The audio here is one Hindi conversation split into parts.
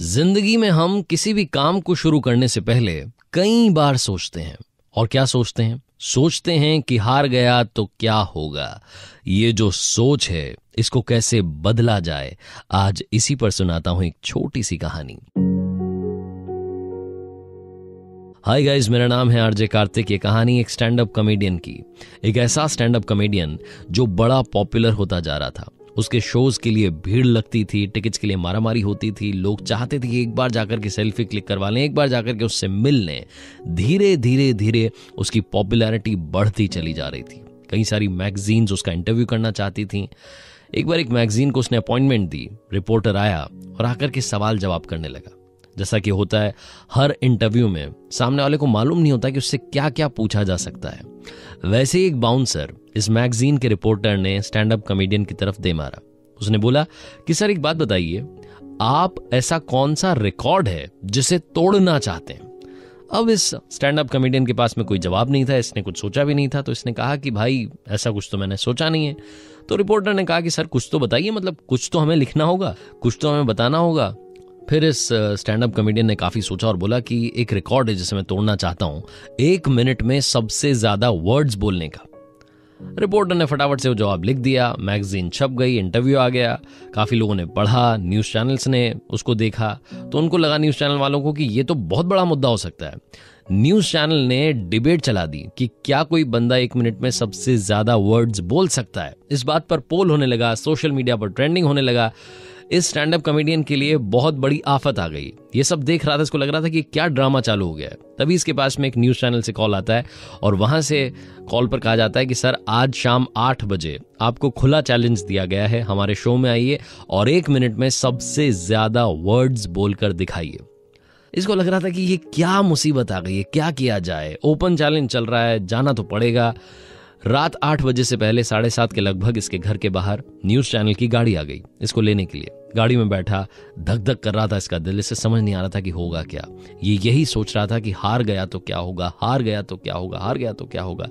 जिंदगी में हम किसी भी काम को शुरू करने से पहले कई बार सोचते हैं। और क्या सोचते हैं? सोचते हैं कि हार गया तो क्या होगा। ये जो सोच है इसको कैसे बदला जाए, आज इसी पर सुनाता हूं एक छोटी सी कहानी। हाय गाइस, मेरा नाम है आरजे कार्तिक। ये कहानी एक स्टैंड अप कॉमेडियन की, एक ऐसा स्टैंड अप कॉमेडियन जो बड़ा पॉपुलर होता जा रहा था। उसके शोज के लिए भीड़ लगती थी, टिकट्स के लिए मारामारी होती थी, लोग चाहते थे कि एक बार जाकर के सेल्फी क्लिक करवा लें, एक बार जाकर के उससे मिल लें। धीरे धीरे धीरे उसकी पॉपुलैरिटी बढ़ती चली जा रही थी। कई सारी मैगजीन्स उसका इंटरव्यू करना चाहती थी। एक बार एक मैगजीन को उसने अपॉइंटमेंट दी, रिपोर्टर आया और आकर के सवाल जवाब करने लगा। जैसा कि होता है हर इंटरव्यू में, सामने वाले को मालूम नहीं होता कि उससे क्या क्या पूछा जा सकता है। वैसे ही एक बाउंसर इस मैगजीन के रिपोर्टर ने स्टैंड अप कॉमेडियन की तरफ दे मारा। उसने बोला कि सर एक बात बताइए, आप ऐसा कौन सा रिकॉर्ड है जिसे तोड़ना चाहते हैं? अब इस स्टैंड अप कॉमेडियन के पास में कोई जवाब नहीं था, इसने कुछ सोचा भी नहीं था। तो इसने कहा कि भाई ऐसा कुछ तो मैंने सोचा नहीं है। तो रिपोर्टर ने कहा कि सर कुछ तो बताइए, मतलब कुछ तो हमें लिखना होगा, कुछ तो हमें बताना होगा। फिर इस स्टैंड अप कॉमेडियन ने काफी सोचा और बोला कि एक रिकॉर्ड है जिसे मैं तोड़ना चाहता हूं, 1 मिनट में सबसे ज्यादा वर्ड्स बोलने का। रिपोर्टर ने फटाफट से वो जवाब लिख दिया, मैगजीन छप गई, इंटरव्यू आ गया, काफी लोगों ने पढ़ा, न्यूज चैनल्स ने उसको देखा। तो उनको लगा न्यूज चैनल वालों को कि ये तो बहुत बड़ा मुद्दा हो सकता है। न्यूज चैनल ने डिबेट चला दी कि क्या कोई बंदा 1 मिनट में सबसे ज्यादा वर्ड्स बोल सकता है। इस बात पर पोल होने लगा, सोशल मीडिया पर ट्रेंडिंग होने लगा। इस स्टैंड अप कॉमेडियन के लिए बहुत बड़ी आफत आ गई। ये सब देख रहा था, इसको लग रहा था कि क्या ड्रामा चालू हो गया है। तभी इसके पास में एक न्यूज चैनल से कॉल आता है और वहां से कॉल पर कहा जाता है कि सर आज शाम 8 बजे आपको खुला चैलेंज दिया गया है, हमारे शो में आइए और 1 मिनट में सबसे ज्यादा वर्ड्स बोलकर दिखाइए। इसको लग रहा था कि ये क्या मुसीबत आ गई है, क्या किया जाए। ओपन चैलेंज चल रहा है, जाना तो पड़ेगा। रात 8 बजे से पहले 7:30 के लगभग इसके घर के बाहर न्यूज चैनल की गाड़ी आ गई इसको लेने के लिए। गाड़ी में बैठा, धक धक कर रहा था इसका दिल, इसे समझ नहीं आ रहा था कि होगा क्या। ये यही सोच रहा था कि हार गया तो क्या होगा, हार गया तो क्या होगा, हार गया तो क्या होगा।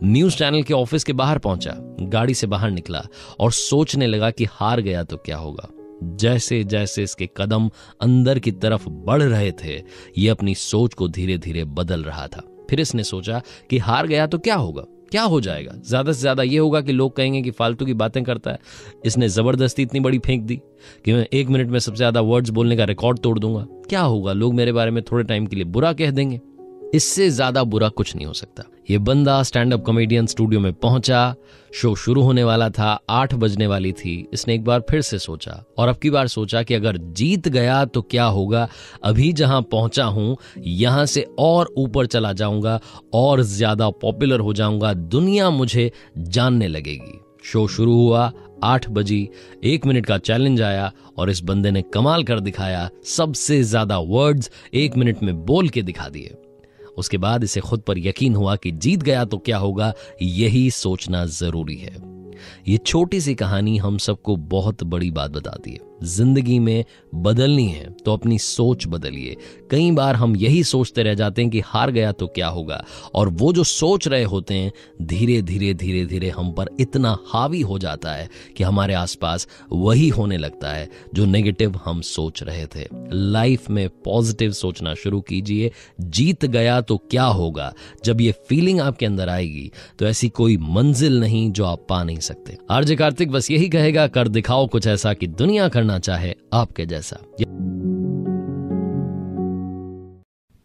न्यूज चैनल के ऑफिस के बाहर पहुंचा, गाड़ी से बाहर निकला और सोचने लगा कि हार गया तो क्या होगा। जैसे जैसे इसके कदम अंदर की तरफ बढ़ रहे थे, ये अपनी सोच को धीरे धीरे बदल रहा था। फिर इसने सोचा कि हार गया तो क्या होगा, क्या हो जाएगा, ज्यादा से ज्यादा ये होगा कि लोग कहेंगे कि फालतू की बातें करता है। इसने जबरदस्ती इतनी बड़ी फेंक दी कि मैं 1 मिनट में सबसे ज्यादा वर्ड्स बोलने का रिकॉर्ड तोड़ दूंगा। क्या होगा, लोग मेरे बारे में थोड़े टाइम के लिए बुरा कह देंगे। इससे ज्यादा बुरा कुछ नहीं हो सकता। ये बंदा स्टैंड अप कॉमेडियन स्टूडियो में पहुंचा, शो शुरू होने वाला था, 8 बजने वाली थी। इसने एक बार फिर से सोचा और अब की बार सोचा कि अगर जीत गया तो क्या होगा। अभी जहां पहुंचा हूं यहां से और ऊपर चला जाऊंगा और ज्यादा पॉपुलर हो जाऊंगा, दुनिया मुझे जानने लगेगी। शो शुरू हुआ, 8 बजी, 1 मिनट का चैलेंज आया और इस बंदे ने कमाल कर दिखाया। सबसे ज्यादा वर्ड्स 1 मिनट में बोल के दिखा दिए। उसके बाद इसे खुद पर यकीन हुआ कि जीत गया तो क्या होगा, यही सोचना जरूरी है। ये छोटी सी कहानी हम सबको बहुत बड़ी बात बताती है। जिंदगी में बदलनी है तो अपनी सोच बदलिए। कई बार हम यही सोचते रह जाते हैं कि हार गया तो क्या होगा, और वो जो सोच रहे होते हैं धीरे धीरे धीरे धीरे हम पर इतना हावी हो जाता है कि हमारे आसपास वही होने लगता है जो नेगेटिव हम सोच रहे थे। लाइफ में पॉजिटिव सोचना शुरू कीजिए। जीत गया तो क्या होगा, जब ये फीलिंग आपके अंदर आएगी तो ऐसी कोई मंजिल नहीं जो आप पा नहीं सकते। आरजे कार्तिक बस यही कहेगा, कर दिखाओ कुछ ऐसा कि दुनिया करना चाहे आपके जैसा।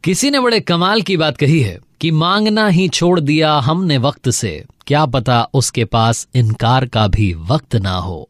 किसी ने बड़े कमाल की बात कही है कि मांगना ही छोड़ दिया हमने वक्त से, क्या पता उसके पास इनकार का भी वक्त ना हो।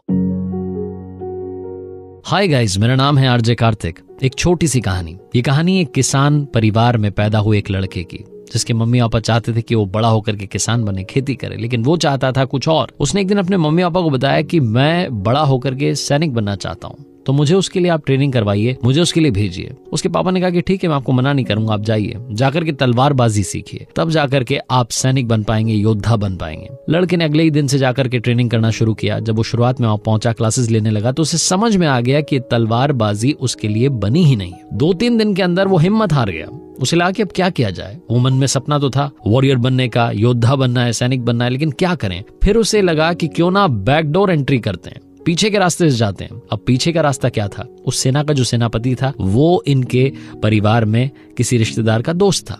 हाय गाइस, मेरा नाम है आरजे कार्तिक। एक छोटी सी कहानी। ये कहानी एक किसान परिवार में पैदा हुए एक लड़के की, जिसके मम्मी पापा चाहते थे कि वो बड़ा होकर के किसान बने, खेती करे, लेकिन वो चाहता था कुछ और। उसने एक दिन अपने मम्मी पापा को बताया कि मैं बड़ा होकर के सैनिक बनना चाहता हूँ, तो मुझे उसके लिए आप ट्रेनिंग करवाइए, मुझे उसके लिए भेजिए। उसके पापा ने कहा कि ठीक है, मैं आपको मना नहीं करूंगा, आप जाइए, जाकर के तलवारबाजी सीखिए, तब जाकर के आप सैनिक बन पाएंगे, योद्धा बन पाएंगे। लड़के ने अगले ही दिन से जाकर के ट्रेनिंग करना शुरू किया। जब वो शुरुआत में वहां पहुंचा, क्लासेस लेने लगा, तो उसे समझ में आ गया कि तलवारबाजी उसके लिए बनी ही नहीं। 2-3 दिन के अंदर वो हिम्मत हार गया। उसे लगा कि अब क्या किया जाए। वो मन में सपना तो था वॉरियर बनने का, योद्धा बनना है, सैनिक बनना है, लेकिन क्या करें। फिर उसे लगा कि क्यों ना बैकडोर एंट्री करते हैं, पीछे के रास्ते से जाते हैं। अब पीछे का रास्ता क्या था? उस सेना का जो सेनापति था वो इनके परिवार में किसी रिश्तेदार का दोस्त था।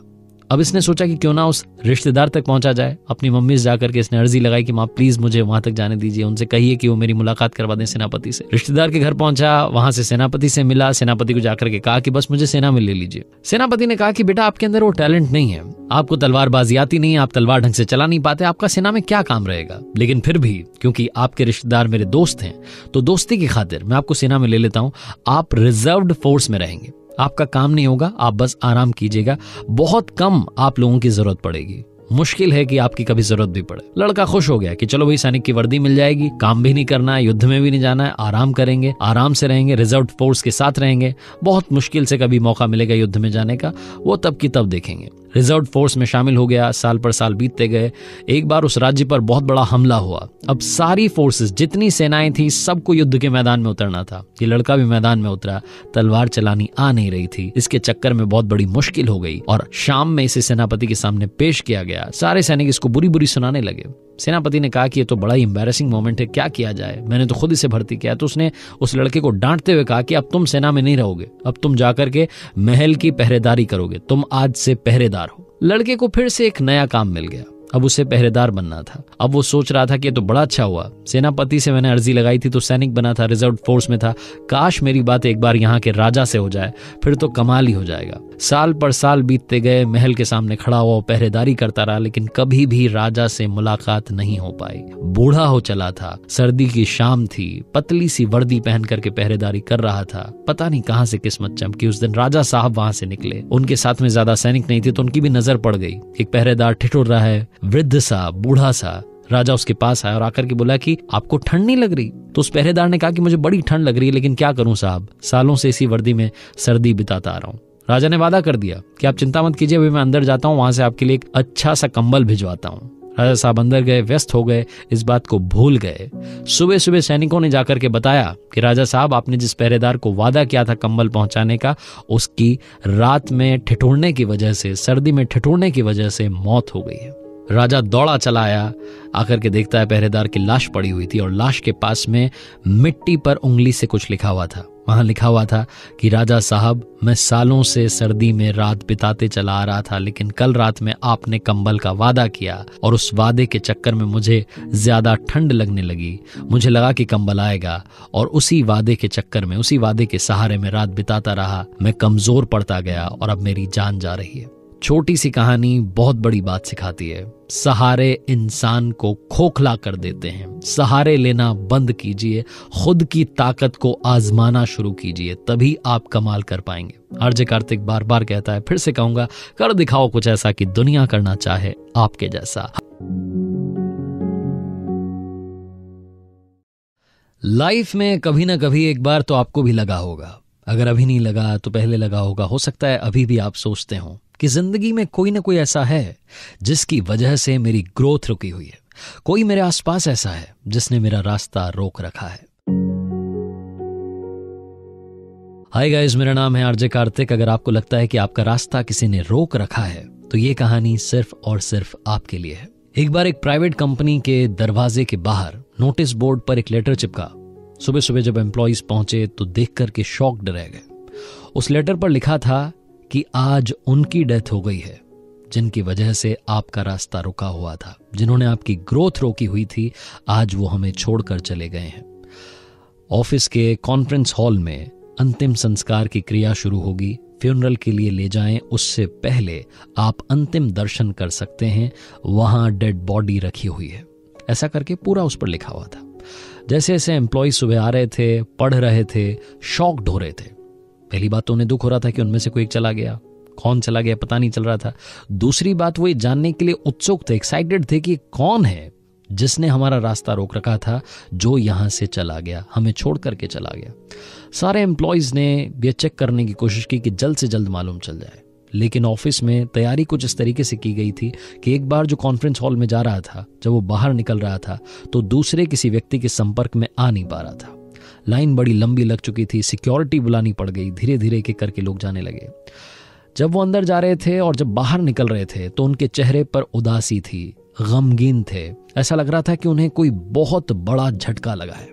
अब इसने सोचा कि क्यों ना उस रिश्तेदार तक पहुंचा जाए। अपनी मम्मी से जाकर के इसने अर्जी लगाई कि माँ प्लीज मुझे वहां तक जाने दीजिए, उनसे कहिए कि वो मेरी मुलाकात करवा दें सेनापति से। रिश्तेदार के घर पहुंचा, वहां से सेनापति से मिला। सेनापति को जाकर के कहा कि बस मुझे सेना में ले लीजिए। सेनापति ने कहा कि बेटा आपके अंदर वो टैलेंट नहीं है, आपको तलवारबाजी आती नहीं है, आप तलवार ढंग से चला नहीं पाते, आपका सेना में क्या काम रहेगा। लेकिन फिर भी क्योंकि आपके रिश्तेदार मेरे दोस्त हैं तो दोस्ती की खातिर मैं आपको सेना में ले लेता हूं। आप रिजर्व्ड फोर्स में रहेंगे, आपका काम नहीं होगा, आप बस आराम कीजिएगा, बहुत कम आप लोगों की जरूरत पड़ेगी, मुश्किल है कि आपकी कभी जरूरत भी पड़े। लड़का खुश हो गया कि चलो भाई सैनिक की वर्दी मिल जाएगी, काम भी नहीं करना है, युद्ध में भी नहीं जाना है, आराम करेंगे, आराम से रहेंगे, रिजर्व फोर्स के साथ रहेंगे, बहुत मुश्किल से कभी मौका मिलेगा युद्ध में जाने का, वो तब की तब देखेंगे। रिजर्व फोर्स में शामिल हो गया। साल पर साल बीतते गए। एक बार उस राज्य पर बहुत बड़ा हमला हुआ। अब सारी फोर्सेस, जितनी सेनाएं थी, सबको युद्ध के मैदान में उतरना था। ये लड़का भी मैदान में उतरा, तलवार चलानी आ नहीं रही थी, इसके चक्कर में बहुत बड़ी मुश्किल हो गई और शाम में इसे सेनापति के सामने पेश किया गया। सारे सैनिक इसको बुरी बुरी सुनाने लगे। सेनापति ने कहा कि ये तो बड़ा ही एम्बैरेसिंग मोमेंट है, क्या किया जाए, मैंने तो खुद इसे भर्ती किया। तो उसने उस लड़के को डांटते हुए कहा कि अब तुम सेना में नहीं रहोगे, अब तुम जाकर के महल की पहरेदारी करोगे, तुम आज से पहरेदार हो। लड़के को फिर से एक नया काम मिल गया। अब उसे पहरेदार बनना था। अब वो सोच रहा था कि ये तो बड़ा अच्छा हुआ, सेनापति से मैंने अर्जी लगाई थी तो सैनिक बना था, रिजर्व फोर्स में था, काश मेरी बात एक बार यहाँ के राजा से हो जाए, फिर तो कमाल ही हो जाएगा। साल पर साल बीतते गए, महल के सामने खड़ा हुआ पहरेदारी करता रहा, लेकिन कभी भी राजा से मुलाकात नहीं हो पाई। बूढ़ा हो चला था, सर्दी की शाम थी, पतली सी वर्दी पहन करके पहरेदारी कर रहा था। पता नहीं कहां से किस्मत चमकी, उस दिन राजा साहब वहां से निकले। उनके साथ में ज्यादा सैनिक नहीं थे तो उनकी भी नजर पड़ गई। एक पहरेदार ठिठुर रहा है, वृद्ध सा, बूढ़ा सा। राजा उसके पास आया और आकर के बोला कि आपको ठंड नहीं लग रही? तो उस पहरेदार ने कहा कि मुझे बड़ी ठंड लग रही है, लेकिन क्या करूं साहब, सालों से इसी वर्दी में सर्दी बिताता आ रहा हूं। राजा ने वादा कर दिया कि आप चिंता मत कीजिए, अभी मैं अंदर जाता हूं, वहां से आपके लिए एक अच्छा सा कंबल भिजवाता हूं। राजा साहब अंदर गए, व्यस्त हो गए, इस बात को भूल गए। सुबह सुबह सैनिकों ने जाकर के बताया कि राजा साहब आपने जिस पहरेदार को वादा किया था कंबल पहुंचाने का, उसकी रात में ठिठुरने की वजह से, सर्दी में ठिठुरने की वजह से मौत हो गई है। राजा दौड़ा चला आया, आकर के देखता है पहरेदार की लाश पड़ी हुई थी और लाश के पास में मिट्टी पर उंगली से कुछ लिखा हुआ था। वहां लिखा हुआ था कि राजा साहब, मैं सालों से सर्दी में रात बिताते चला आ रहा था, लेकिन कल रात में आपने कंबल का वादा किया और उस वादे के चक्कर में मुझे ज्यादा ठंड लगने लगी। मुझे लगा कि कंबल आएगा और उसी वादे के चक्कर में, उसी वादे के सहारे में रात बिताता रहा। मैं कमजोर पड़ता गया और अब मेरी जान जा रही है। छोटी सी कहानी बहुत बड़ी बात सिखाती है। सहारे इंसान को खोखला कर देते हैं। सहारे लेना बंद कीजिए, खुद की ताकत को आजमाना शुरू कीजिए, तभी आप कमाल कर पाएंगे। आरजे कार्तिक बार बार कहता है, फिर से कहूंगा, कर दिखाओ कुछ ऐसा कि दुनिया करना चाहे आपके जैसा। लाइफ में कभी ना कभी एक बार तो आपको भी लगा होगा, अगर अभी नहीं लगा तो पहले लगा होगा। हो सकता है अभी भी आप सोचते हो कि जिंदगी में कोई ना कोई ऐसा है जिसकी वजह से मेरी ग्रोथ रुकी हुई है, कोई मेरे आसपास ऐसा है जिसने मेरा रास्ता रोक रखा है। हाय गाइस, मेरा नाम है आरजे कार्तिक। अगर आपको लगता है कि आपका रास्ता किसी ने रोक रखा है तो ये कहानी सिर्फ और सिर्फ आपके लिए है। एक बार एक प्राइवेट कंपनी के दरवाजे के बाहर नोटिस बोर्ड पर एक लेटर चिपका। सुबह सुबह जब एम्प्लॉइज पहुंचे तो देख करके शॉक्ड रह गए। उस लेटर पर लिखा था कि आज उनकी डेथ हो गई है जिनकी वजह से आपका रास्ता रुका हुआ था, जिन्होंने आपकी ग्रोथ रोकी हुई थी, आज वो हमें छोड़कर चले गए हैं। ऑफिस के कॉन्फ्रेंस हॉल में अंतिम संस्कार की क्रिया शुरू होगी। फ्यूनरल के लिए ले जाएं उससे पहले आप अंतिम दर्शन कर सकते हैं, वहां डेड बॉडी रखी हुई है। ऐसा करके पूरा उस पर लिखा हुआ था। जैसे जैसे एम्प्लॉय सुबह आ रहे थे, पढ़ रहे थे, शॉक्ड हो रहे थे। पहली बात तो उन्हें दुख हो रहा था कि उनमें से कोई एक चला गया, कौन चला गया पता नहीं चल रहा था। दूसरी बात, वो ये जानने के लिए उत्सुक थे, एक्साइटेड थे कि कौन है जिसने हमारा रास्ता रोक रखा था, जो यहां से चला गया, हमें छोड़ करके चला गया। सारे एम्प्लॉयज ने ये चेक करने की कोशिश की कि जल्द से जल्द मालूम चल जाए, लेकिन ऑफिस में तैयारी कुछ इस तरीके से की गई थी कि एक बार जो कॉन्फ्रेंस हॉल में जा रहा था, जब वो बाहर निकल रहा था तो दूसरे किसी व्यक्ति के संपर्क में आ नहीं पा रहा था। लाइन बड़ी लंबी लग चुकी थी, सिक्योरिटी बुलानी पड़ गई, धीरे धीरे एक करके लोग जाने लगे। जब वो अंदर जा रहे थे और जब बाहर निकल रहे थे तो उनके चेहरे पर उदासी थी, गमगीन थे। ऐसा लग रहा था कि उन्हें कोई बहुत बड़ा झटका लगा है।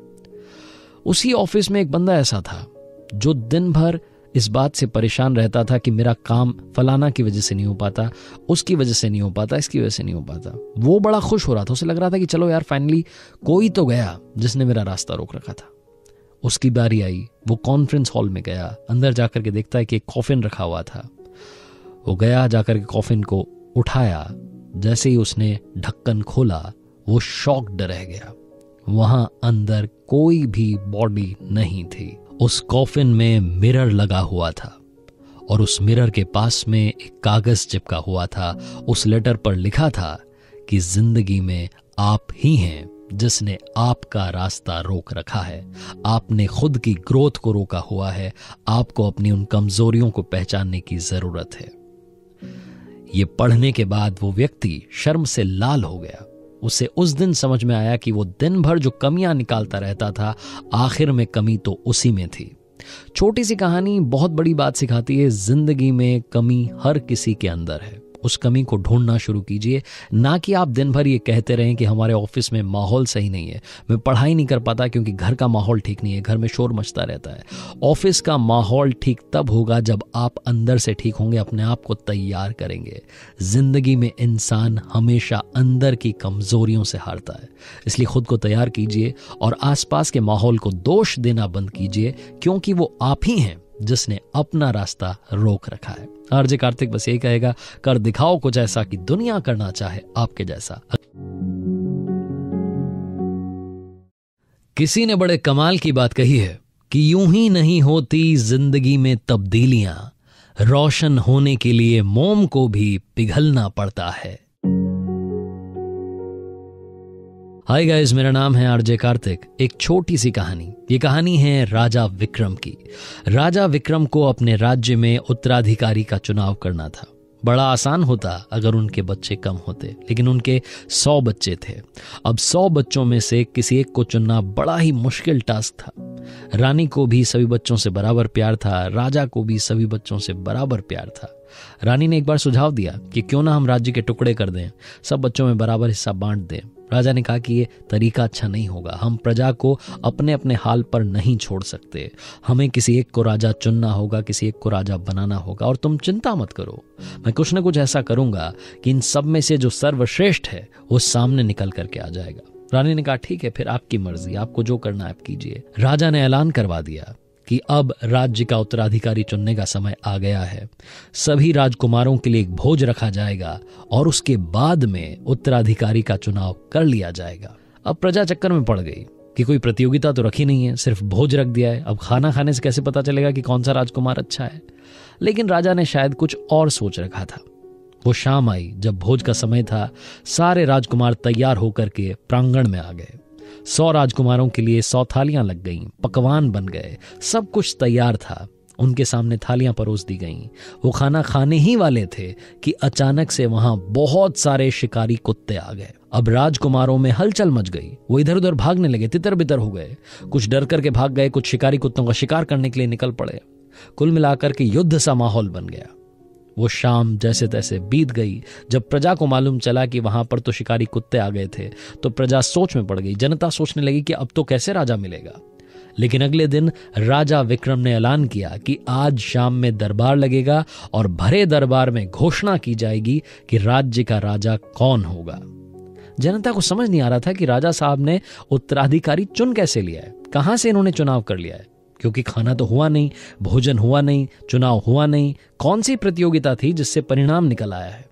उसी ऑफिस में एक बंदा ऐसा था जो दिन भर इस बात से परेशान रहता था कि मेरा काम फलाना की वजह से नहीं हो पाता, उसकी वजह से नहीं हो पाता, इसकी वजह से नहीं हो पाता। वो बड़ा खुश हो रहा था, उसे लग रहा था कि चलो यार फाइनली कोई तो गया जिसने मेरा रास्ता रोक रखा था। उसकी बारी आई, वो कॉन्फ्रेंस हॉल में गया, अंदर जाकर के देखता है कि एक कॉफिन रखा हुआ था। वो गया, जाकर के कॉफिन को उठाया, जैसे ही उसने ढक्कन खोला वो शॉक्ड रह गया। वहां अंदर कोई भी बॉडी नहीं थी। उस कॉफिन में मिरर लगा हुआ था और उस मिरर के पास में एक कागज चिपका हुआ था। उस लेटर पर लिखा था कि जिंदगी में आप ही हैं जिसने आपका रास्ता रोक रखा है, आपने खुद की ग्रोथ को रोका हुआ है, आपको अपनी उन कमजोरियों को पहचानने की जरूरत है। ये पढ़ने के बाद वो व्यक्ति शर्म से लाल हो गया। उसे उस दिन समझ में आया कि वो दिन भर जो कमियां निकालता रहता था, आखिर में कमी तो उसी में थी। छोटी सी कहानी बहुत बड़ी बात सिखाती है। जिंदगी में कमी हर किसी के अंदर है, उस कमी को ढूंढना शुरू कीजिए। ना कि आप दिन भर ये कहते रहें कि हमारे ऑफिस में माहौल सही नहीं है, मैं पढ़ाई नहीं कर पाता क्योंकि घर का माहौल ठीक नहीं है, घर में शोर मचता रहता है। ऑफिस का माहौल ठीक तब होगा जब आप अंदर से ठीक होंगे, अपने आप को तैयार करेंगे। जिंदगी में इंसान हमेशा अंदर की कमजोरियों से हारता है, इसलिए खुद को तैयार कीजिए और आसपास के माहौल को दोष देना बंद कीजिए, क्योंकि वो आप ही हैं जिसने अपना रास्ता रोक रखा है। आरजे कार्तिक बस यही कहेगा, कर दिखाओ कुछ ऐसा कि दुनिया करना चाहे आपके जैसा। किसी ने बड़े कमाल की बात कही है कि यूं ही नहीं होती जिंदगी में तब्दीलियां, रोशन होने के लिए मोम को भी पिघलना पड़ता है। हाय गाइस, मेरा नाम है आरजे कार्तिक। एक छोटी सी कहानी, ये कहानी है राजा विक्रम की। राजा विक्रम को अपने राज्य में उत्तराधिकारी का चुनाव करना था। बड़ा आसान होता अगर उनके बच्चे कम होते, लेकिन उनके 100 बच्चे थे। अब 100 बच्चों में से किसी एक को चुनना बड़ा ही मुश्किल टास्क था। रानी को भी सभी बच्चों से बराबर प्यार था, राजा को भी सभी बच्चों से बराबर प्यार था। रानी ने एक बार सुझाव दिया कि क्यों ना हम राज्य के टुकड़े कर दें, सब बच्चों में बराबर हिस्सा बांट दें। राजा ने कहा कि ये तरीका अच्छा नहीं होगा, हम प्रजा को अपने अपने हाल पर नहीं छोड़ सकते, हमें किसी एक को राजा चुनना होगा, किसी एक को राजा बनाना होगा। और तुम चिंता मत करो, मैं कुछ ना कुछ ऐसा करूंगा कि इन सब में से जो सर्वश्रेष्ठ है वो सामने निकल करके आ जाएगा। रानी ने कहा ठीक है, फिर आपकी मर्जी, आपको जो करना है आप कीजिए। राजा ने ऐलान करवा दिया कि अब राज्य का उत्तराधिकारी चुनने का समय आ गया है। सभी राजकुमारों के लिए एक भोज रखा जाएगा और उसके बाद में उत्तराधिकारी का चुनाव कर लिया जाएगा। अब प्रजा चक्कर में पड़ गई कि कोई प्रतियोगिता तो रखी नहीं है, सिर्फ भोज रख दिया है। अब खाना खाने से कैसे पता चलेगा कि कौन सा राजकुमार अच्छा है? लेकिन राजा ने शायद कुछ और सोच रखा था। वो शाम आई, जब भोज का समय था, सारे राजकुमार तैयार होकर के प्रांगण में आ गए। 100 राजकुमारों के लिए 100 थालियां लग गईं, पकवान बन गए, सब कुछ तैयार था। उनके सामने थालियां परोस दी गईं। वो खाना खाने ही वाले थे कि अचानक से वहां बहुत सारे शिकारी कुत्ते आ गए। अब राजकुमारों में हलचल मच गई, वो इधर उधर भागने लगे, तितर बितर हो गए। कुछ डर करके भाग गए, कुछ शिकारी कुत्तों का शिकार करने के लिए निकल पड़े। कुल मिलाकर के युद्ध सा माहौल बन गया। वो शाम जैसे तैसे बीत गई। जब प्रजा को मालूम चला कि वहां पर तो शिकारी कुत्ते आ गए थे, तो प्रजा सोच में पड़ गई। जनता सोचने लगी कि अब तो कैसे राजा मिलेगा। लेकिन अगले दिन राजा विक्रम ने ऐलान किया कि आज शाम में दरबार लगेगा और भरे दरबार में घोषणा की जाएगी कि राज्य का राजा कौन होगा। जनता को समझ नहीं आ रहा था कि राजा साहब ने उत्तराधिकारी चुन कैसे लिया है, कहां से इन्होंने चुनाव कर लिया है, क्योंकि खाना तो हुआ नहीं, भोजन हुआ नहीं, चुनाव हुआ नहीं। कौन सी प्रतियोगिता थी जिससे परिणाम निकल आया है?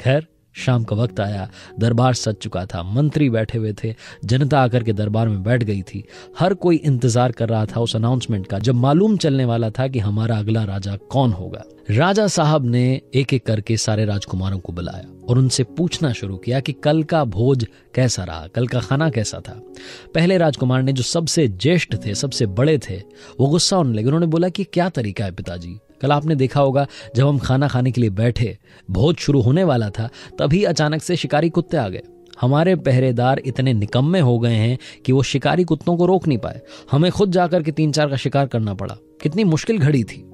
खैर, शाम का वक्त आया, दरबार सज चुका था, मंत्री बैठे हुए थे, जनता आकर के दरबार में बैठ गई थी। हर कोई इंतजार कर रहा था उस अनाउंसमेंट का, जब मालूम चलने वाला था कि हमारा अगला राजा कौन होगा। राजा साहब ने एक एक करके सारे राजकुमारों को बुलाया और उनसे पूछना शुरू किया कि कल का भोज कैसा रहा, कल का खाना कैसा था। पहले राजकुमार ने, जो सबसे ज्येष्ठ थे, सबसे बड़े थे, वो गुस्सा होने लगे। उन्होंने बोला कि क्या तरीका है पिताजी, कल आपने देखा होगा जब हम खाना खाने के लिए बैठे, भोज शुरू होने वाला था, तभी अचानक से शिकारी कुत्ते आ गए। हमारे पहरेदार इतने निकम्मे हो गए हैं कि वो शिकारी कुत्तों को रोक नहीं पाए, हमें खुद जाकर के 3-4 का शिकार करना पड़ा। कितनी मुश्किल घड़ी थी।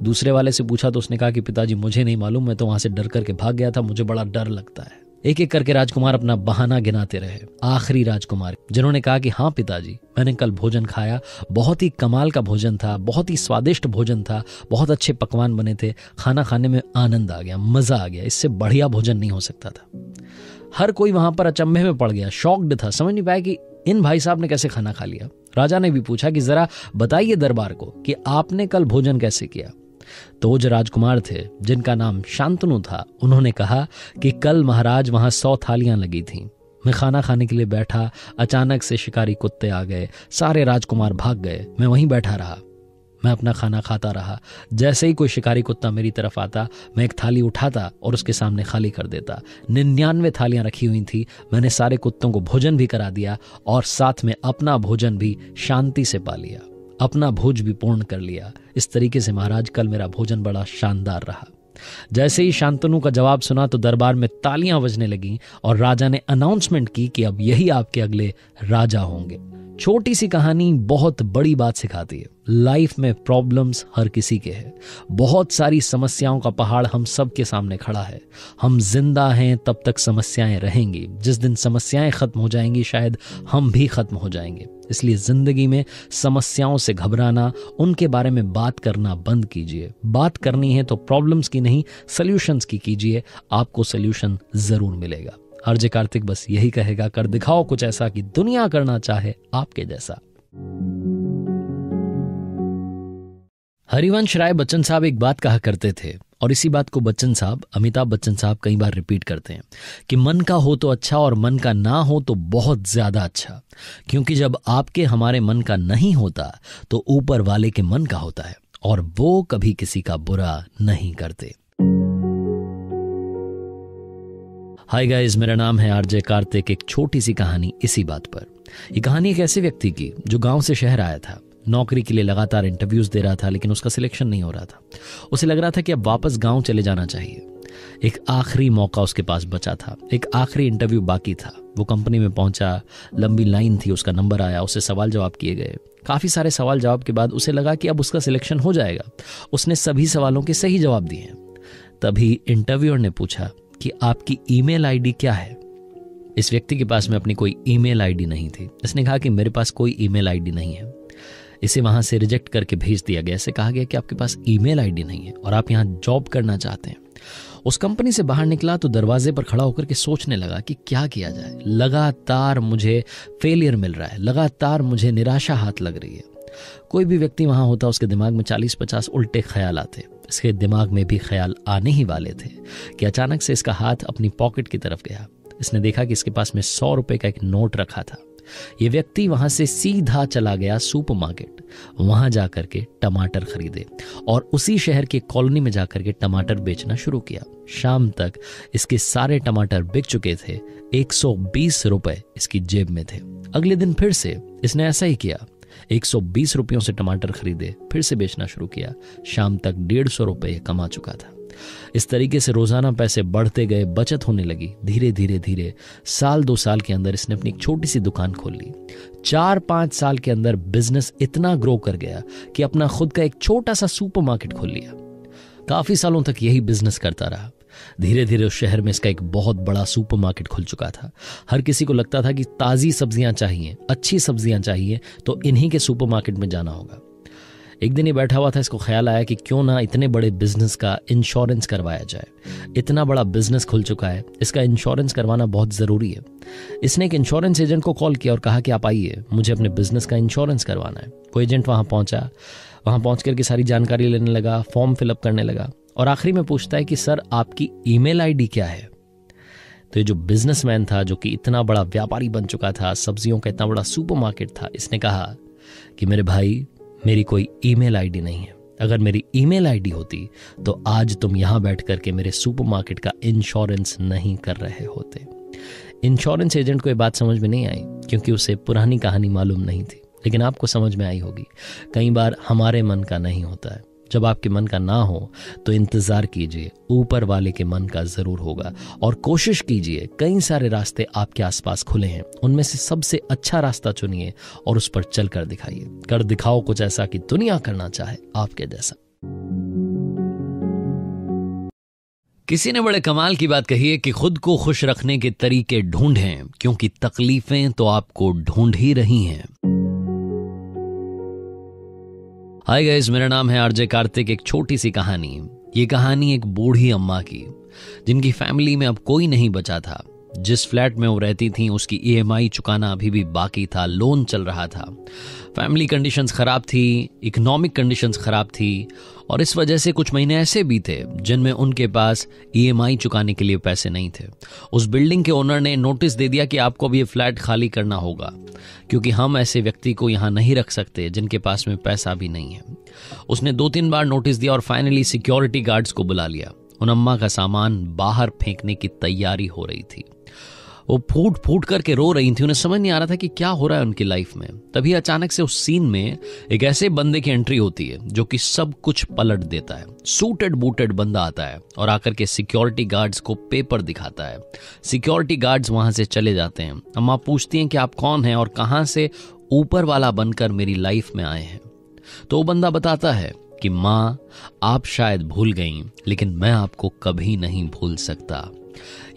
दूसरे वाले से पूछा तो उसने कहा कि पिताजी मुझे नहीं मालूम, मैं तो वहां से डर करके भाग गया था, मुझे बड़ा डर लगता है। एक एक करके राजकुमार अपना बहाना गिनाते रहे। आखिरी राजकुमार जिन्होंने कहा कि हाँ पिताजी, मैंने कल भोजन खाया, बहुत ही कमाल का भोजन था, बहुत ही स्वादिष्ट भोजन था, बहुत अच्छे पकवान बने थे, खाना खाने में आनंद आ गया, मजा आ गया, इससे बढ़िया भोजन नहीं हो सकता था। हर कोई वहां पर अचंभे में पड़ गया, शॉक्ड था, समझ नहीं पाया कि इन भाई साहब ने कैसे खाना खा लिया। राजा ने भी पूछा कि जरा बताइए दरबार को कि आपने कल भोजन कैसे किया। तो वो जो राजकुमार थे जिनका नाम शांतनु था, उन्होंने कहा कि कल महाराज वहां 100 थालियां लगी थीं। मैं खाना खाने के लिए बैठा, अचानक से शिकारी कुत्ते आ गए, सारे राजकुमार भाग गए, मैं वहीं बैठा रहा, मैं अपना खाना खाता रहा। जैसे ही कोई शिकारी कुत्ता मेरी तरफ आता, मैं एक थाली उठाता और उसके सामने खाली कर देता। 99 थालियां रखी हुई थी, मैंने सारे कुत्तों को भोजन भी करा दिया और साथ में अपना भोजन भी शांति से पा लिया, अपना भोज भी पूर्ण कर लिया। इस तरीके से महाराज कल मेरा भोजन बड़ा शानदार रहा। जैसे ही शांतनु का जवाब सुना तो दरबार में तालियां बजने लगीं और राजा ने अनाउंसमेंट की कि अब यही आपके अगले राजा होंगे। छोटी सी कहानी बहुत बड़ी बात सिखाती है। लाइफ में प्रॉब्लम्स हर किसी के हैं, बहुत सारी समस्याओं का पहाड़ हम सब के सामने खड़ा है। हम जिंदा हैं तब तक समस्याएं रहेंगी, जिस दिन समस्याएं खत्म हो जाएंगी शायद हम भी खत्म हो जाएंगे। इसलिए जिंदगी में समस्याओं से घबराना, उनके बारे में बात करना बंद कीजिए। बात करनी है तो प्रॉब्लम्स की नहीं, सॉल्यूशंस की कीजिए, आपको सॉल्यूशन जरूर मिलेगा। आरजे कार्तिक बस यही कहेगा, कर दिखाओ कुछ ऐसा कि दुनिया करना चाहे आपके जैसा। हरिवंश राय बच्चन साहब एक बात कहा करते थे और इसी बात को बच्चन साहब, अमिताभ बच्चन साहब कई बार रिपीट करते हैं कि मन का हो तो अच्छा और मन का ना हो तो बहुत ज्यादा अच्छा, क्योंकि जब आपके हमारे मन का नहीं होता तो ऊपर वाले के मन का होता है और वो कभी किसी का बुरा नहीं करते। हाय गाइस, मेरा नाम है आरजे कार्तिक। एक छोटी सी कहानी इसी बात पर। ये कहानी एक ऐसे व्यक्ति की जो गांव से शहर आया था, नौकरी के लिए लगातार इंटरव्यूज दे रहा था, लेकिन उसका सिलेक्शन नहीं हो रहा था। उसे लग रहा था कि अब वापस गांव चले जाना चाहिए। एक आखिरी मौका उसके पास बचा था, एक आखिरी इंटरव्यू बाकी था। वो कंपनी में पहुंचा, लंबी लाइन थी, उसका नंबर आया, उससे सवाल जवाब किए गए। काफी सारे सवाल जवाब के बाद उसे लगा कि अब उसका सिलेक्शन हो जाएगा। उसने सभी सवालों के सही जवाब दिए। तभी इंटरव्यूअर ने पूछा कि आपकी ईमेल आईडी क्या है। इस व्यक्ति के पास में अपनी कोई ईमेल आईडी नहीं थी। इसने कहा कि मेरे पास कोई ईमेल आईडी नहीं है। इसे वहां से रिजेक्ट करके भेज दिया गया। इसे कहा गया कि आपके पास ईमेल आईडी नहीं है और आप यहां जॉब करना चाहते हैं। उस कंपनी से बाहर निकला तो दरवाजे पर खड़ा होकर के सोचने लगा कि क्या किया जाए। लगातार मुझे फेलियर मिल रहा है, लगातार मुझे निराशा हाथ लग रही है। कोई भी व्यक्ति वहां होता, उसके दिमाग में 40-50 उल्टे ख्याल आते। इसके दिमाग में भी ख्याल आने ही वाले थे कि अचानक से इसका हाथ अपनी पॉकेट की तरफ गया। इसने देखा कि इसके पास में 100 रुपए का एक नोट रखा था। ये व्यक्ति वहां से सीधा चला गया सुपरमार्केट, वहां जाकर के टमाटर खरीदे और उसी शहर के कॉलोनी में जाकर के टमाटर बेचना शुरू किया। शाम तक इसके सारे टमाटर बिक चुके थे। 120 रुपए इसकी जेब में थे। अगले दिन फिर से इसने ऐसा ही किया, 120 रुपयों से टमाटर खरीदे, फिर से बेचना शुरू किया। शाम तक 150 रुपए कमा चुका था। इस तरीके से रोजाना पैसे बढ़ते गए, बचत होने लगी। धीरे धीरे धीरे 1-2 साल के अंदर इसने अपनी एक छोटी सी दुकान खोल ली। 4-5 साल के अंदर बिजनेस इतना ग्रो कर गया कि अपना खुद का एक छोटा सा सुपरमार्केट खोल लिया। काफी सालों तक यही बिजनेस करता रहा। धीरे धीरे उस शहर में इसका एक बहुत बड़ा सुपरमार्केट खुल चुका था। हर किसी को लगता था कि ताजी सब्जियां चाहिए, अच्छी सब्जियां चाहिए तो इन्हीं के सुपरमार्केट में जाना होगा। एक दिन ये बैठा हुआ था, इसको ख्याल आया कि क्यों ना इतने बड़े बिजनेस का इंश्योरेंस करवाया जाए। इतना बड़ा बिजनेस खुल चुका है, इसका इंश्योरेंस करवाना बहुत जरूरी है। इसने एक इंश्योरेंस एजेंट को कॉल किया और कहा कि आप आइए, मुझे अपने बिजनेस का इंश्योरेंस करवाना है। वो एजेंट वहां पहुंचा, वहां पहुंच करके सारी जानकारी लेने लगा, फॉर्म फिलअप करने लगा और आखिरी में पूछता है कि सर आपकी ईमेल आईडी क्या है। तो ये जो बिजनेसमैन था, जो कि इतना बड़ा व्यापारी बन चुका था, सब्जियों का इतना बड़ा सुपरमार्केट था, इसने कहा कि मेरे भाई, मेरी कोई ईमेल आईडी नहीं है। अगर मेरी ईमेल आईडी होती तो आज तुम यहां बैठ करके मेरे सुपरमार्केट का इंश्योरेंस नहीं कर रहे होते। इंश्योरेंस एजेंट को ये बात समझ में नहीं आई क्योंकि उसे पुरानी कहानी मालूम नहीं थी, लेकिन आपको समझ में आई होगी। कई बार हमारे मन का नहीं होता है। जब आपके मन का ना हो तो इंतजार कीजिए, ऊपर वाले के मन का जरूर होगा। और कोशिश कीजिए, कई सारे रास्ते आपके आसपास खुले हैं, उनमें से सबसे अच्छा रास्ता चुनिए और उस पर चल कर दिखाइए। कर दिखाओ कुछ ऐसा कि दुनिया करना चाहे आपके जैसा। किसी ने बड़े कमाल की बात कही है कि खुद को खुश रखने के तरीके ढूंढें, क्योंकि तकलीफें तो आपको ढूंढ ही रही हैं। हाय गाइस, मेरा नाम है आरजे कार्तिक। एक छोटी सी कहानी। ये कहानी एक बूढ़ी अम्मा की, जिनकी फैमिली में अब कोई नहीं बचा था। जिस फ्लैट में वो रहती थी उसकी EMI चुकाना अभी भी बाकी था, लोन चल रहा था। फैमिली कंडीशंस खराब थी, इकोनॉमिक कंडीशंस खराब थी, और इस वजह से कुछ महीने ऐसे भी थे जिनमें उनके पास EMI चुकाने के लिए पैसे नहीं थे। उस बिल्डिंग के ओनर ने नोटिस दे दिया कि आपको अब ये फ्लैट खाली करना होगा, क्योंकि हम ऐसे व्यक्ति को यहाँ नहीं रख सकते जिनके पास में पैसा भी नहीं है। उसने 2-3 बार नोटिस दिया और फाइनली सिक्योरिटी गार्ड्स को बुला लिया। उन अम्मा का सामान बाहर फेंकने की तैयारी हो रही थी। वो फूट फूट करके रो रही थी। उन्हें समझ नहीं आ रहा था कि क्या हो रहा है उनकी लाइफ में। तभी अचानक से उस सीन में एक ऐसे बंदे की एंट्री होती है जो कि सब कुछ पलट देता है। सूटेड बूटेड बंदा आता है और आकर के सिक्योरिटी गार्ड्स को पेपर दिखाता है। सिक्योरिटी गार्ड्स वहां से चले जाते हैं। अम्मा पूछती हैं कि आप कौन हैं और कहां से ऊपर वाला बनकर मेरी लाइफ में आए हैं। तो वो बंदा बताता है कि माँ, आप शायद भूल गई, लेकिन मैं आपको कभी नहीं भूल सकता।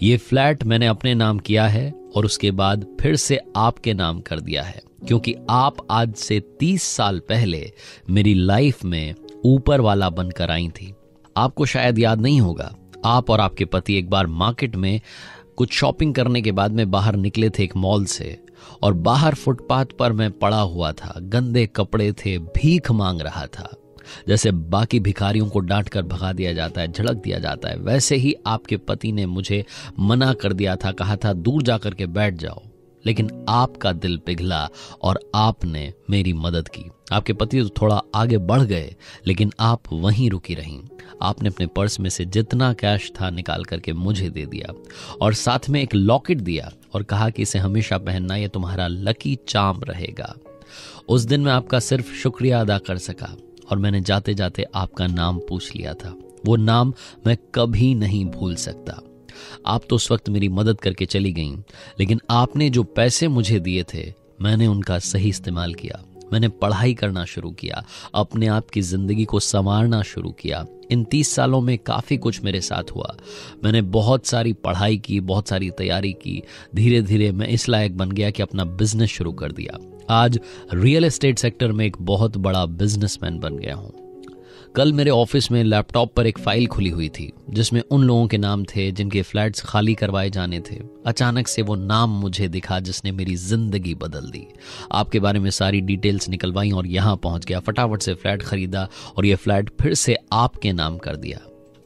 ये फ्लैट मैंने अपने नाम किया है और उसके बाद फिर से आपके नाम कर दिया है, क्योंकि आप आज से 30 साल पहले मेरी लाइफ में ऊपर वाला बनकर आई थी। आपको शायद याद नहीं होगा, आप और आपके पति एक बार मार्केट में कुछ शॉपिंग करने के बाद में बाहर निकले थे एक मॉल से, और बाहर फुटपाथ पर मैं पड़ा हुआ था। गंदे कपड़े थे, भीख मांग रहा था। जैसे बाकी भिखारियों को डांट कर भगा दिया जाता है, झड़क दिया जाता है, वैसे ही आपके पति ने मुझे मना कर दिया था, कहा था दूर जाकर के बैठ जाओ। लेकिन आपका दिल पिघला और आपने मेरी मदद की। आपके पति तो थोड़ा आगे बढ़ गए, लेकिन आप वहीं रुकी रहीं। आपने अपने पर्स में से जितना कैश था निकाल करके मुझे दे दिया और साथ में एक लॉकेट दिया और कहा कि इसे हमेशा पहनना, यह तुम्हारा लकी चार्म रहेगा। उस दिन मैं आपका सिर्फ शुक्रिया अदा कर सका और मैंने जाते जाते आपका नाम पूछ लिया था। वो नाम मैं कभी नहीं भूल सकता। आप तो उस वक्त मेरी मदद करके चली गईं, लेकिन आपने जो पैसे मुझे दिए थे मैंने उनका सही इस्तेमाल किया। मैंने पढ़ाई करना शुरू किया, अपने आप की जिंदगी को संवारना शुरू किया। इन 30 सालों में काफ़ी कुछ मेरे साथ हुआ। मैंने बहुत सारी पढ़ाई की, बहुत सारी तैयारी की। धीरे धीरे मैं इस लायक बन गया कि अपना बिजनेस शुरू कर दिया। आज रियल एस्टेट सेक्टर में एक बहुत बड़ा बिजनेसमैन बन गया हूँ। कल मेरे ऑफिस में लैपटॉप पर एक फाइल खुली हुई थी जिसमें उन लोगों के नाम थे जिनके फ्लैट्स खाली करवाए जाने थे। अचानक से वो नाम मुझे दिखा जिसने मेरी जिंदगी बदल दी। आपके बारे में सारी डिटेल्स निकलवाई और यहाँ पहुँच गया। फटाफट से फ्लैट खरीदा और ये फ्लैट फिर से आपके नाम कर दिया।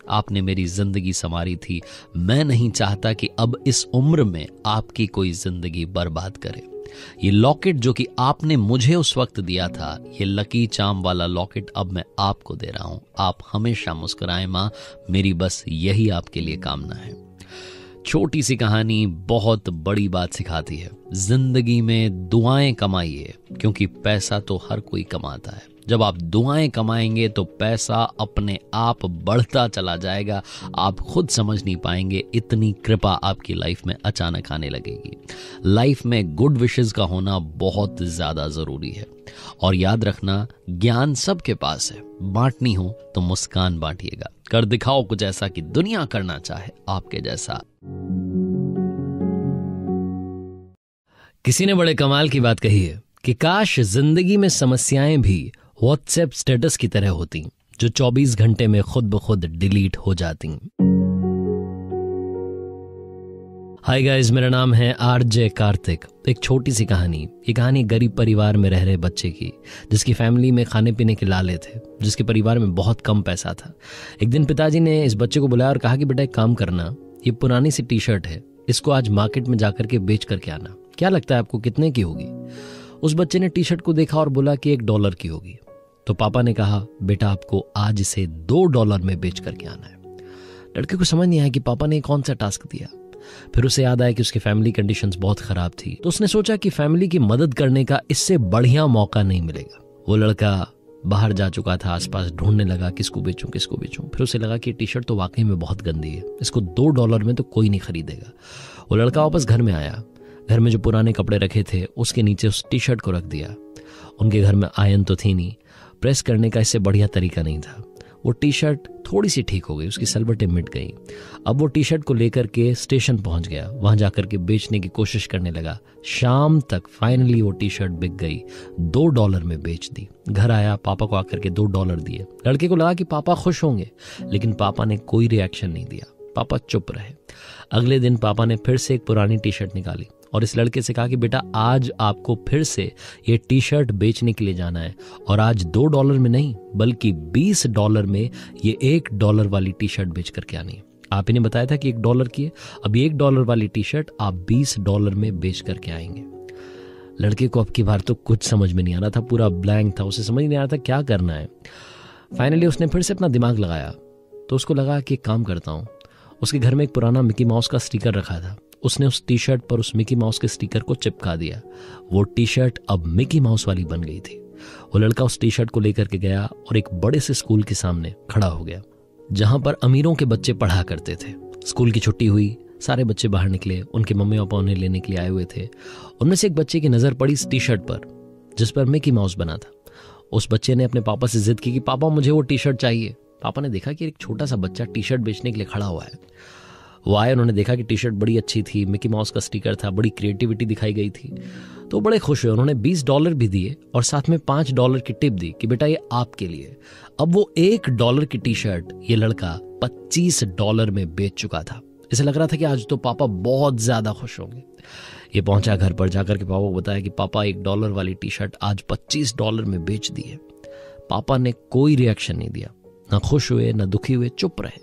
आपने मेरी जिंदगी संवारी थी। मैं नहीं चाहता कि अब इस उम्र में आपकी कोई जिंदगी बर्बाद करे। ये लॉकेट जो कि आपने मुझे उस वक्त दिया था, ये लकी चार्म वाला लॉकेट अब मैं आपको दे रहा हूं। आप हमेशा मुस्कुराएं मां, मेरी बस यही आपके लिए कामना है। छोटी सी कहानी बहुत बड़ी बात सिखाती है। जिंदगी में दुआएं कमाइए, क्योंकि पैसा तो हर कोई कमाता है। जब आप दुआएं कमाएंगे तो पैसा अपने आप बढ़ता चला जाएगा। आप खुद समझ नहीं पाएंगे, इतनी कृपा आपकी लाइफ में अचानक आने लगेगी। लाइफ में गुड विशेस का होना बहुत ज्यादा जरूरी है। और याद रखना, ज्ञान सबके पास है, बांटनी हो तो मुस्कान बांटिएगा। कर दिखाओ कुछ ऐसा कि दुनिया करना चाहे आपके जैसा। किसी ने बड़े कमाल की बात कही है कि काश जिंदगी में समस्याएं भी व्हाट्सएप स्टेटस की तरह होती, जो 24 घंटे में खुद ब खुद डिलीट हो जाती। हाय गाइस, मेरा नाम है आरजे कार्तिक। एक छोटी सी कहानी। ये कहानी गरीब परिवार में रह रहे बच्चे की, जिसकी फैमिली में खाने पीने के लाले थे, जिसके परिवार में बहुत कम पैसा था। एक दिन पिताजी ने इस बच्चे को बुलाया और कहा कि बेटा एक काम करना, ये पुरानी सी टी शर्ट है, इसको आज मार्केट में जाकर के बेच करके आना। क्या लगता है आपको कितने की होगी? उस बच्चे ने टी शर्ट को देखा और बोला कि $1 की होगी। तो पापा ने कहा बेटा आपको आज इसे $2 में बेच करके आना है। लड़के को समझ नहीं आया कि पापा ने कौन सा टास्क दिया। फिर उसे याद आया कि उसकी फैमिली कंडीशंस बहुत खराब थी, तो उसने सोचा कि फैमिली की मदद करने का इससे बढ़िया मौका नहीं मिलेगा। वो लड़का बाहर जा चुका था, आसपास ढूंढने लगा किसको बेचूं किसको बेचूं। फिर उसे लगा कि टी शर्ट तो वाकई में बहुत गंदी है, इसको $2 में तो कोई नहीं खरीदेगा। वो लड़का वापस घर में आया। घर में जो पुराने कपड़े रखे थे उसके नीचे उस टी शर्ट को रख दिया। उनके घर में आयरन तो थी नहीं, प्रेस करने का इससे बढ़िया तरीका नहीं था। वो टी शर्ट थोड़ी सी ठीक हो गई, उसकी सलवटें मिट गई। अब वो टी शर्ट को लेकर के स्टेशन पहुंच गया, वहां जाकर के बेचने की कोशिश करने लगा। शाम तक फाइनली वो टी शर्ट बिक गई, $2 में बेच दी। घर आया, पापा को आकर के $2 दिए। लड़के को लगा कि पापा खुश होंगे, लेकिन पापा ने कोई रिएक्शन नहीं दिया, पापा चुप रहे। अगले दिन पापा ने फिर से एक पुरानी टी शर्ट निकाली और इस लड़के से कहा कि बेटा आज आपको फिर से ये टी शर्ट बेचने के लिए जाना है, और आज $2 में नहीं बल्कि $20 में ये $1 वाली टी शर्ट बेच करके आनी है। आप ही ने बताया था कि $1 की है, अब $1 वाली टी शर्ट आप $20 में बेच करके आएंगे। लड़के को अब की बार तो कुछ समझ में नहीं आ रहा था, पूरा ब्लैंक था, उसे समझ नहीं आ रहा था क्या करना है। फाइनली उसने फिर से अपना दिमाग लगाया, तो उसको लगा कि एक काम करता हूँ। उसके घर में एक पुराना मिकी माउस का स्टिकर रखा था, उसने उस टी शर्ट पर उस मिकी माउस के स्टिकर को चिपका दिया। वो टी शर्ट अब मिकी माउस वाली बन गई थी। वो लड़का उस टी शर्ट को लेकर के गया और एक बड़े से स्कूल के सामने खड़ा हो गया, जहां पर अमीरों के बच्चे पढ़ा करते थे। स्कूल की छुट्टी हुई, सारे बच्चे बाहर निकले, उनके मम्मी पापा उन्हें लेने के लिए आए हुए थे। उनमें से एक बच्चे की नजर पड़ी इस टी शर्ट पर जिस पर मिकी माउस बना था। उस बच्चे ने अपने पापा से जिद की कि पापा मुझे वो टी शर्ट चाहिए। पापा ने देखा कि एक छोटा सा बच्चा टी शर्ट बेचने के लिए खड़ा हुआ है। वो आए, उन्होंने देखा कि टी शर्ट बड़ी अच्छी थी, मिकी माउस का स्टिकर था, बड़ी क्रिएटिविटी दिखाई गई थी, तो बड़े खुश हुए। उन्होंने $20 भी दिए और साथ में $5 की टिप दी कि बेटा ये आपके लिए। अब वो $1 की टी शर्ट ये लड़का $25 में बेच चुका था। इसे लग रहा था कि आज तो पापा बहुत ज्यादा खुश होंगे। ये पहुंचा घर पर, जाकर के पापा को बताया कि पापा $1 वाली टी शर्ट आज $25 में बेच दी है। पापा ने कोई रिएक्शन नहीं दिया, ना खुश हुए ना दुखी हुए, चुप रहे।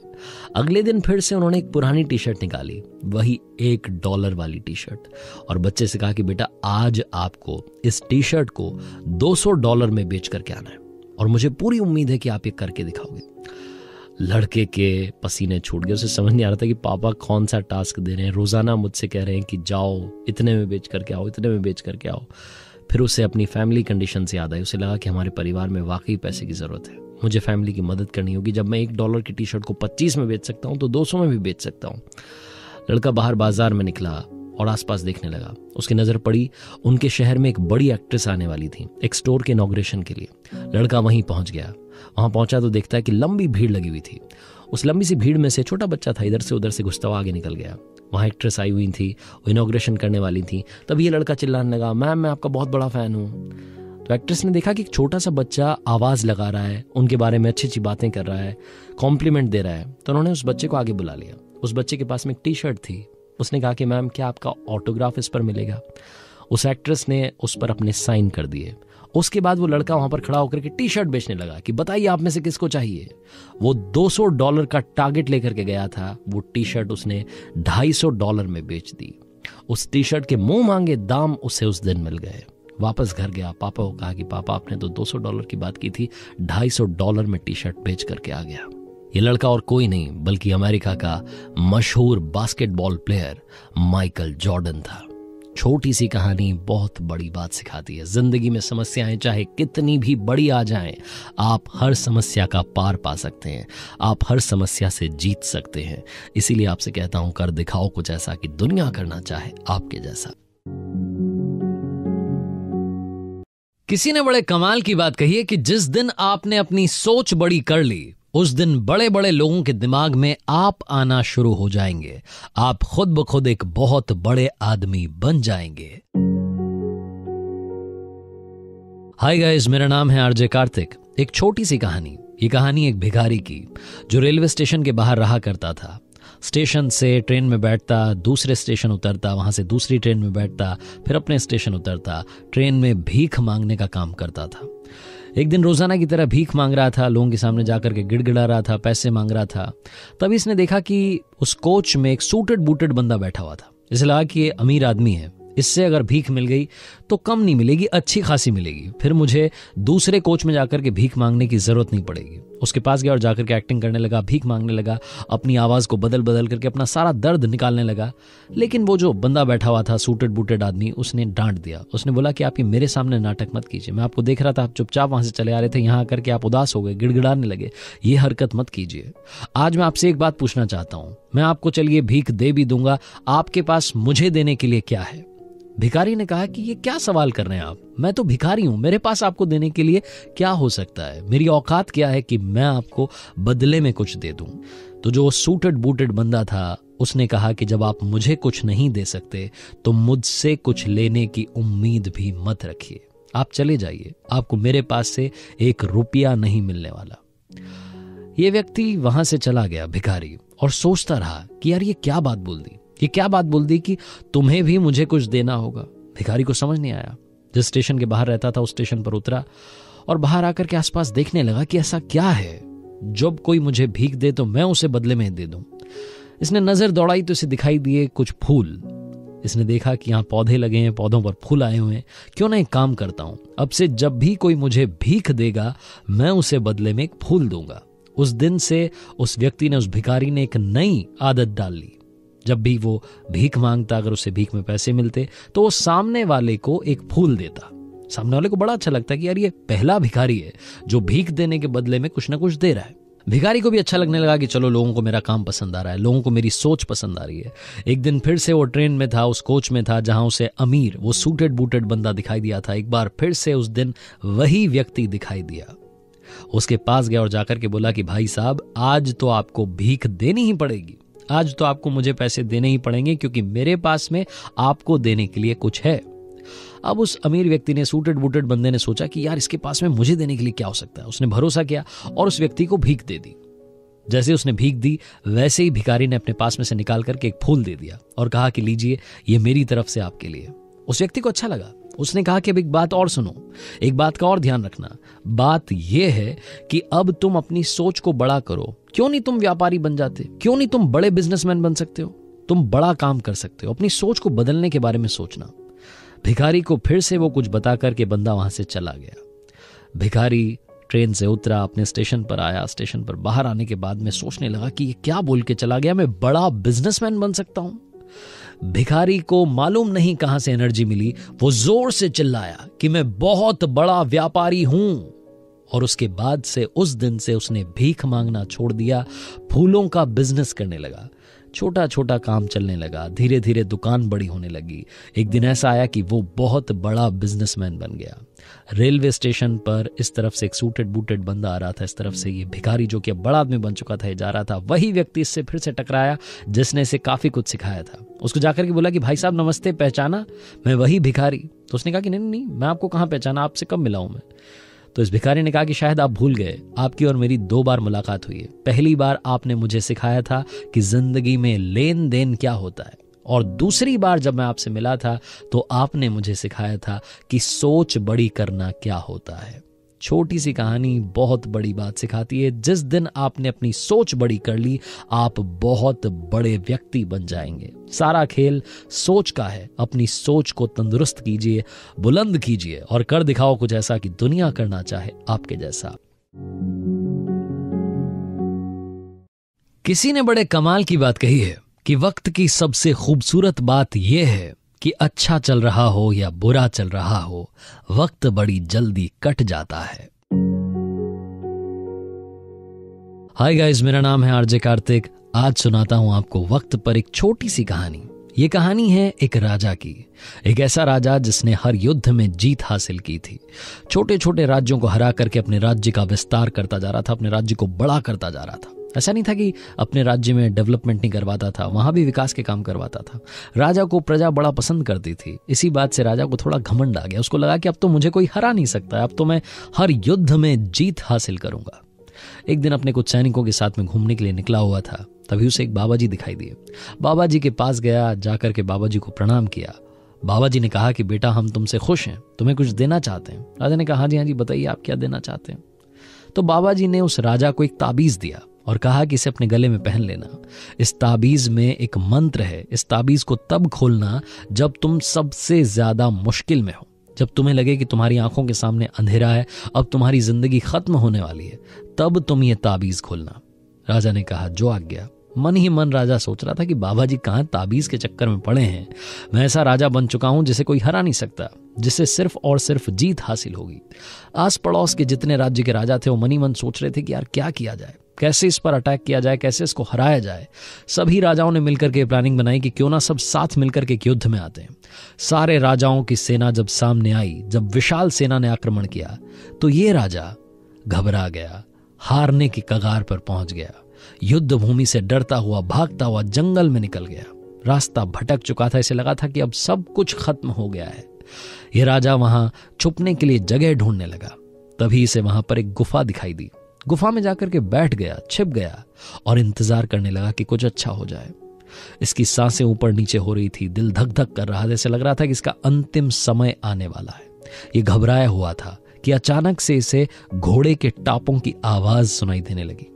अगले दिन फिर से उन्होंने एक पुरानी टी शर्ट निकाली, वही $1 वाली टी शर्ट, और बच्चे से कहा कि बेटा आज आपको इस टी शर्ट को $200 में बेच करके आना है और मुझे पूरी उम्मीद है कि आप ये करके दिखाओगे। लड़के के पसीने छूट गए, उसे समझ नहीं आ रहा था कि पापा कौन सा टास्क दे रहे हैं। रोजाना मुझसे कह रहे हैं कि जाओ इतने में बेच करके आओ, इतने में बेच करके आओ। फिर उसे अपनी फैमिली कंडीशन से याद आई। उसे लगा कि हमारे परिवार में वाकई पैसे की जरूरत है, मुझे फैमिली की मदद करनी होगी। जब मैं $1 की टी शर्ट को 25 में बेच सकता हूं तो 200 में भी बेच सकता हूं। लड़का बाहर बाजार में निकला और आसपास देखने लगा। उसकी नजर पड़ी उनके शहर में एक बड़ी एक्ट्रेस आने वाली थी एक स्टोर के इनॉग्रेशन के लिए। लड़का वहीं पहुंच गया। वहां पहुंचा तो देखता है कि लंबी भीड़ लगी हुई थी। उस लंबी सी भीड़ में से छोटा बच्चा था, इधर से उधर से घुसता हुआ आगे निकल गया। वहां एक्ट्रेस आई हुई थी, वो इनॉग्रेशन करने वाली थी। तब ये लड़का चिल्लाने लगा, मैम मैं आपका बहुत बड़ा फैन हूँ। तो एक्ट्रेस ने देखा कि एक छोटा सा बच्चा आवाज लगा रहा है, उनके बारे में अच्छी अच्छी बातें कर रहा है, कॉम्प्लीमेंट दे रहा है, तो उन्होंने उस बच्चे को आगे बुला लिया। उस बच्चे के पास में एक टी शर्ट थी। उसने कहा कि मैम क्या आपका ऑटोग्राफ इस पर मिलेगा। उस एक्ट्रेस ने उस पर अपने साइन कर दिए। उसके बाद वो लड़का वहां पर खड़ा होकर के टी शर्ट बेचने लगा कि बताइए आप में से किसको चाहिए। वो $200 का टारगेट लेकर के गया था, वो टी शर्ट उसने $250 में बेच दी। उस टी शर्ट के मुंह मांगे दाम उसे उस दिन मिल गए। वापस घर गया, पापा को कहा कि पापा आपने तो $200 की बात की थी, $250 में टी शर्ट बेच करके आ गया। ये लड़का और कोई नहीं बल्कि अमेरिका का मशहूर बास्केटबॉल प्लेयर माइकल जॉर्डन था। छोटी सी कहानी बहुत बड़ी बात सिखाती है। जिंदगी में समस्याएं चाहे कितनी भी बड़ी आ जाएं, आप हर समस्या का पार पा सकते हैं, आप हर समस्या से जीत सकते हैं। इसीलिए आपसे कहता हूं, कर दिखाओ कुछ ऐसा कि दुनिया करना चाहे आपके जैसा। किसी ने बड़े कमाल की बात कही है कि जिस दिन आपने अपनी सोच बड़ी कर ली, उस दिन बड़े बड़े लोगों के दिमाग में आप आना शुरू हो जाएंगे। आप खुद ब खुद एक बहुत बड़े आदमी बन जाएंगे। हाय गाइस, मेरा नाम है आरजे कार्तिक। एक छोटी सी कहानी। ये कहानी एक भिखारी की जो रेलवे स्टेशन के बाहर रहा करता था। स्टेशन से ट्रेन में बैठता, दूसरे स्टेशन उतरता, वहां से दूसरी ट्रेन में बैठता, फिर अपने स्टेशन उतरता, ट्रेन में भीख मांगने का काम करता था। एक दिन रोजाना की तरह भीख मांग रहा था, लोगों के सामने जाकर के गिड़गिड़ा रहा था, पैसे मांग रहा था। तभी इसने देखा कि उस कोच में एक सूटेड बूटेड बंदा बैठा हुआ था। इसे लगा कि ये अमीर आदमी है, इससे अगर भीख मिल गई तो कम नहीं मिलेगी, अच्छी खासी मिलेगी, फिर मुझे दूसरे कोच में जाकर के भीख मांगने की जरूरत नहीं पड़ेगी। उसके पास गया और जाकर के एक्टिंग करने लगा, भीख मांगने लगा, अपनी आवाज को बदल बदल करके अपना सारा दर्द निकालने लगा। लेकिन वो जो बंदा बैठा हुआ था, सूटेड बूटेड आदमी, उसने डांट दिया। उसने बोला कि आप ये मेरे सामने नाटक मत कीजिए, मैं आपको देख रहा था, आप चुपचाप वहां से चले आ रहे थे, यहाँ आकर के आप उदास हो गए, गिड़गिड़ाने लगे, ये हरकत मत कीजिए। आज मैं आपसे एक बात पूछना चाहता हूं, मैं आपको चलिए भीख दे भी दूंगा, आपके पास मुझे देने के लिए क्या है? भिखारी ने कहा कि ये क्या सवाल कर रहे हैं आप, मैं तो भिखारी हूं, मेरे पास आपको देने के लिए क्या हो सकता है, मेरी औकात क्या है कि मैं आपको बदले में कुछ दे दूं। तो जो सूटेड बूटेड बंदा था उसने कहा कि जब आप मुझे कुछ नहीं दे सकते तो मुझसे कुछ लेने की उम्मीद भी मत रखिए, आप चले जाइए, आपको मेरे पास से 1 रुपया नहीं मिलने वाला। ये व्यक्ति वहां से चला गया भिखारी, और सोचता रहा कि यार ये क्या बात बोल दी, ये क्या बात बोल दी कि तुम्हें भी मुझे कुछ देना होगा। भिखारी को समझ नहीं आया। जिस स्टेशन के बाहर रहता था उस स्टेशन पर उतरा और बाहर आकर के आसपास देखने लगा कि ऐसा क्या है, जब कोई मुझे भीख दे तो मैं उसे बदले में दे दूं। इसने नजर दौड़ाई तो इसे दिखाई दिए कुछ फूल। इसने देखा कि यहाँ पौधे लगे हैं, पौधों पर फूल आए हुए हैं, क्यों ना एक काम करता हूं, अब से जब भी कोई मुझे भीख देगा मैं उसे बदले में एक फूल दूंगा। उस दिन से उस व्यक्ति ने, उस भिखारी ने एक नई आदत डाल ली। जब भी वो भीख मांगता, अगर उसे भीख में पैसे मिलते तो वो सामने वाले को एक फूल देता। सामने वाले को बड़ा अच्छा लगता कि यार ये पहला भिखारी है जो भीख देने के बदले में कुछ ना कुछ दे रहा है। भिखारी को भी अच्छा लगने लगा कि चलो लोगों को मेरा काम पसंद आ रहा है, लोगों को मेरी सोच पसंद आ रही है। एक दिन फिर से वो ट्रेन में था, उस कोच में था जहां उसे अमीर, वो सूटेड बूटेड बंदा दिखाई दिया था। एक बार फिर से उस दिन वही व्यक्ति दिखाई दिया। उसके पास गया और जाकर के बोला कि भाई साहब, आज तो आपको भीख देनी ही पड़ेगी, आज तो आपको मुझे पैसे देने ही पड़ेंगे, क्योंकि मेरे पास में आपको देने के लिए कुछ है। अब उस अमीर व्यक्ति ने, सूटेड बूटेड बंदे ने सोचा कि यार इसके पास में मुझे देने के लिए क्या हो सकता है। उसने भरोसा किया और उस व्यक्ति को भीख दे दी। जैसे उसने भीख दी वैसे ही भिखारी ने अपने पास में से निकाल करके एक फूल दे दिया और कहा कि लीजिए, ये मेरी तरफ से आपके लिए। उस व्यक्ति को अच्छा लगा। उसने कहा कि अब एक बात और सुनो, एक बात का और ध्यान रखना। बात यह है कि अब तुम अपनी सोच को बड़ा करो। क्यों नहीं तुम व्यापारी बन जाते, क्यों नहीं तुम बड़े बिजनेसमैन बन सकते हो, तुम बड़ा काम कर सकते हो। अपनी सोच को बदलने के बारे में सोचना। भिखारी को फिर से वो कुछ बता करके बंदा वहां से चला गया। भिखारी ट्रेन से उतरा, अपने स्टेशन पर आया। स्टेशन पर बाहर आने के बाद में सोचने लगा कि ये क्या बोल के चला गया, मैं बड़ा बिजनेसमैन बन सकता हूं। भिखारी को मालूम नहीं कहां से एनर्जी मिली, वो जोर से चिल्लाया कि मैं बहुत बड़ा व्यापारी हूं। और उसके बाद से, उस दिन से उसने भीख मांगना छोड़ दिया, फूलों का बिजनेस करने लगा। छोटा छोटा काम चलने लगा, धीरे धीरे दुकान बड़ी होने लगी। एक दिन ऐसा आया कि वो बहुत बड़ा बिजनेसमैन बन गया। रेलवे स्टेशन पर इस तरफ से एक सूटेड बूटेड बंदा आ रहा था, इस तरफ से ये भिखारी जो कि अब बड़ा आदमी बन चुका था ये जा रहा था। वही व्यक्ति इससे फिर से टकराया जिसने इसे काफी कुछ सिखाया था। उसको जाकर के बोला कि भाई साहब नमस्ते, पहचाना, मैं वही भिखारी। तो उसने कहा कि नहीं नहीं, मैं आपको कहाँ पहचाना, आपसे कब मिला हूं मैं। तो इस भिखारी ने कहा कि शायद आप भूल गए, आपकी और मेरी 2 बार मुलाकात हुई है। पहली बार आपने मुझे सिखाया था कि जिंदगी में लेन देन क्या होता है, और दूसरी बार जब मैं आपसे मिला था तो आपने मुझे सिखाया था कि सोच बड़ी करना क्या होता है। छोटी सी कहानी बहुत बड़ी बात सिखाती है। जिस दिन आपने अपनी सोच बड़ी कर ली, आप बहुत बड़े व्यक्ति बन जाएंगे। सारा खेल सोच का है। अपनी सोच को तंदुरुस्त कीजिए, बुलंद कीजिए और कर दिखाओ कुछ ऐसा कि दुनिया करना चाहे आपके जैसा। किसी ने बड़े कमाल की बात कही है कि वक्त की सबसे खूबसूरत बात यह है कि अच्छा चल रहा हो या बुरा चल रहा हो, वक्त बड़ी जल्दी कट जाता है। हाय गाइस, मेरा नाम है आरजे कार्तिक। आज सुनाता हूं आपको वक्त पर एक छोटी सी कहानी। ये कहानी है एक राजा की। एक ऐसा राजा जिसने हर युद्ध में जीत हासिल की थी। छोटे छोटे राज्यों को हरा करके अपने राज्य का विस्तार करता जा रहा था, अपने राज्य को बड़ा करता जा रहा था। ऐसा नहीं था कि अपने राज्य में डेवलपमेंट नहीं करवाता था, वहां भी विकास के काम करवाता था। राजा को प्रजा बड़ा पसंद करती थी। इसी बात से राजा को थोड़ा घमंड आ गया। उसको लगा कि अब तो मुझे कोई हरा नहीं सकता, अब तो मैं हर युद्ध में जीत हासिल करूंगा। एक दिन अपने कुछ सैनिकों के साथ में घूमने के लिए निकला हुआ था, तभी उसे एक बाबा जी दिखाई दिए। बाबा जी के पास गया, जाकर के बाबा जी को प्रणाम किया। बाबा जी ने कहा कि बेटा, हम तुमसे खुश हैं, तुम्हें कुछ देना चाहते हैं। राजा ने कहा हाँ जी बताइए, आप क्या देना चाहते हैं। तो बाबा जी ने उस राजा को एक ताबीज दिया और कहा कि इसे अपने गले में पहन लेना। इस ताबीज में एक मंत्र है। इस ताबीज को तब खोलना जब तुम सबसे ज्यादा मुश्किल में हो, जब तुम्हें लगे कि तुम्हारी आंखों के सामने अंधेरा है, अब तुम्हारी जिंदगी खत्म होने वाली है, तब तुम ये ताबीज खोलना। राजा ने कहा जो आज्ञा। मन ही मन राजा सोच रहा था कि बाबा जी कहां ताबीज के चक्कर में पड़े हैं। मैं ऐसा राजा बन चुका हूं जिसे कोई हरा नहीं सकता, जिससे सिर्फ और सिर्फ जीत हासिल होगी। आस पड़ोस के जितने राज्य के राजा थे वो मन ही मन सोच रहे थे कि यार क्या किया जाए, कैसे इस पर अटैक किया जाए, कैसे इसको हराया जाए। सभी राजाओं ने मिलकर के प्लानिंग बनाई कि क्यों ना सब साथ मिलकर के युद्ध में आते हैं। सारे राजाओं की सेना जब सामने आई, जब विशाल सेना ने आक्रमण किया, तो ये राजा घबरा गया, हारने की कगार पर पहुंच गया। युद्ध भूमि से डरता हुआ, भागता हुआ जंगल में निकल गया। रास्ता भटक चुका था, इसे लगा था कि अब सब कुछ खत्म हो गया है। यह राजा वहां छुपने के लिए जगह ढूंढने लगा। तभी इसे वहां पर एक गुफा दिखाई दी। गुफा में जाकर के बैठ गया, छिप गया और इंतजार करने लगा कि कुछ अच्छा हो जाए। इसकी सांसें ऊपर नीचे हो रही थी, दिल धक धक कर रहा था, जैसे लग रहा था कि इसका अंतिम समय आने वाला है। ये घबराया हुआ था कि अचानक से इसे घोड़े के टापों की आवाज सुनाई देने लगी।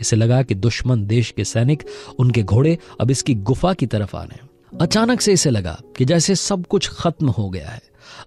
इसे लगा कि दुश्मन देश के सैनिक, उनके घोड़े अब इसकी गुफा की तरफ आ रहे हैं। अचानक से इसे लगा कि जैसे सब कुछ खत्म हो गया है।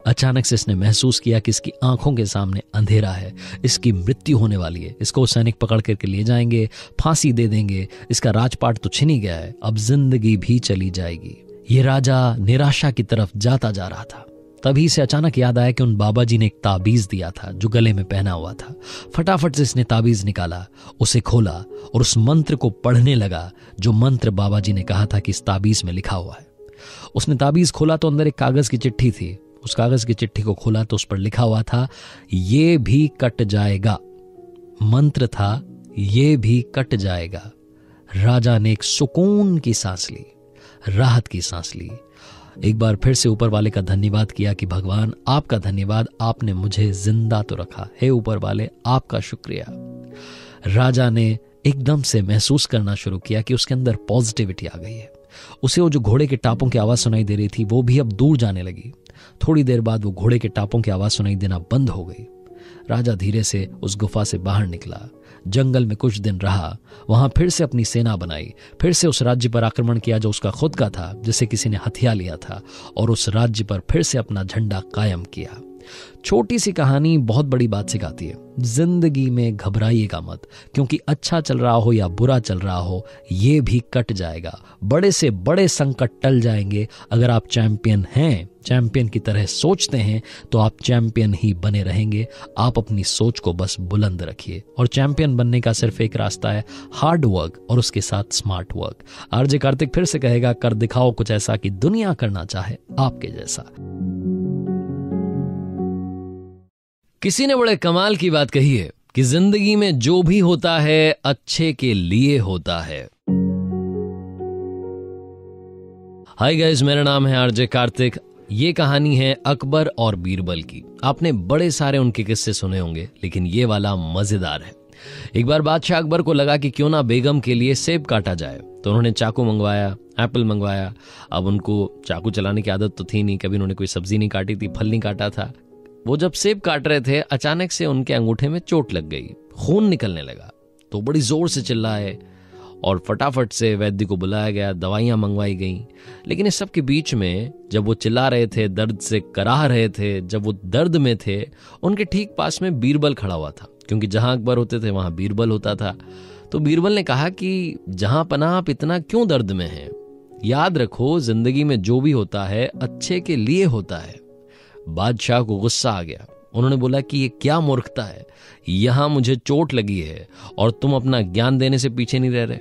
अचानक से इसने महसूस किया कि इसकी आंखों के सामने अंधेरा है, इसकी मृत्यु होने वाली है। इसको सैनिक पकड़ करके ले जाएंगे, फांसी दे देंगे, इसका राजपाट तो छिन ही गया है, अब जिंदगी भी चली जाएगी। ये राजा निराशा की तरफ जाता जा रहा था। तभी से अचानक याद आया कि उन बाबा जी ने एक ताबीज दिया था जो गले में पहना हुआ था। फटाफट से इसने ताबीज निकाला, उसे खोला और उस मंत्र को पढ़ने लगा जो मंत्र बाबा जी ने कहा था कि इस ताबीज में लिखा हुआ है। उसने ताबीज खोला तो अंदर एक कागज की चिट्ठी थी। उस कागज की चिट्ठी को खोला तो उस पर लिखा हुआ था, ये भी कट जाएगा। मंत्र था, ये भी कट जाएगा। राजा ने एक सुकून की सांस ली, राहत की सांस ली। एक बार फिर से ऊपर वाले का धन्यवाद किया कि भगवान आपका धन्यवाद, आपने मुझे जिंदा तो रखा। हे ऊपर वाले, आपका शुक्रिया। राजा ने एकदम से महसूस करना शुरू किया कि उसके अंदर पॉजिटिविटी आ गई है। उसे वो जो घोड़े के टापों की आवाज सुनाई दे रही थी वो भी अब दूर जाने लगी। थोड़ी देर बाद वो घोड़े के टापों की आवाज सुनाई देना बंद हो गई। राजा धीरे से उस गुफा से बाहर निकला, जंगल में कुछ दिन रहा, वहां फिर से अपनी सेना बनाई, फिर से उस राज्य पर आक्रमण किया जो उसका खुद का था, जिसे किसी ने हथिया लिया था, और उस राज्य पर फिर से अपना झंडा कायम किया। छोटी सी कहानी बहुत बड़ी बात सिखाती है। जिंदगी में घबराइएगा मत, क्योंकि अच्छा चल रहा हो या बुरा चल रहा हो, ये भी कट जाएगा। बड़े से बड़े संकट टल जाएंगे। अगर आप चैंपियन हैं, चैंपियन की तरह सोचते हैं, तो आप चैंपियन ही बने रहेंगे। आप अपनी सोच को बस बुलंद रखिए, और चैंपियन बनने का सिर्फ एक रास्ता है, हार्ड वर्क और उसके साथ स्मार्ट वर्क। आरजे कार्तिक फिर से कहेगा, कर दिखाओ कुछ ऐसा कि दुनिया करना चाहे आपके जैसा। किसी ने बड़े कमाल की बात कही है कि जिंदगी में जो भी होता है अच्छे के लिए होता है। हाय गाइस, मेरा नाम है आरजे कार्तिक। ये कहानी है अकबर और बीरबल की। आपने बड़े सारे उनके किस्से सुने होंगे, लेकिन ये वाला मजेदार है। एक बार बादशाह अकबर को लगा कि क्यों ना बेगम के लिए सेब काटा जाए, तो उन्होंने चाकू मंगवाया, एप्पल मंगवाया। अब उनको चाकू चलाने की आदत तो थी नहीं, कभी उन्होंने कोई सब्जी नहीं काटी थी, फल नहीं काटा था। वो जब सेब काट रहे थे, अचानक से उनके अंगूठे में चोट लग गई, खून निकलने लगा। तो बड़ी जोर से चिल्लाए और फटाफट से वैद्य को बुलाया गया, दवाइयां मंगवाई गईं। लेकिन इस सब के बीच में जब वो चिल्ला रहे थे, दर्द से कराह रहे थे, जब वो दर्द में थे, उनके ठीक पास में बीरबल खड़ा हुआ था, क्योंकि जहां अकबर होते थे वहां बीरबल होता था। तो बीरबल ने कहा कि जहां पना आप इतना क्यों दर्द में हैं? याद रखो, जिंदगी में जो भी होता है अच्छे के लिए होता है। बादशाह को गुस्सा आ गया। उन्होंने बोला कि ये क्या मूर्खता है, यहां मुझे चोट लगी है और तुम अपना ज्ञान देने से पीछे नहीं रह रहे।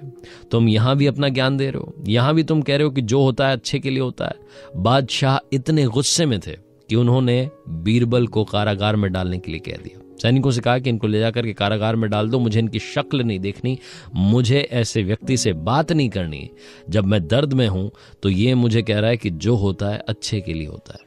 तुम यहां भी अपना ज्ञान दे रहे हो, यहां भी तुम कह रहे हो कि जो होता है अच्छे के लिए होता है। बादशाह इतने गुस्से में थे कि उन्होंने बीरबल को कारागार में डालने के लिए कह दिया। सैनिकों से कहा कि इनको ले जाकर के कारागार में डाल दो, मुझे इनकी शक्ल नहीं देखनी, मुझे ऐसे व्यक्ति से बात नहीं करनी। जब मैं दर्द में हूं तो ये मुझे कह रहा है कि जो होता है अच्छे के लिए होता है।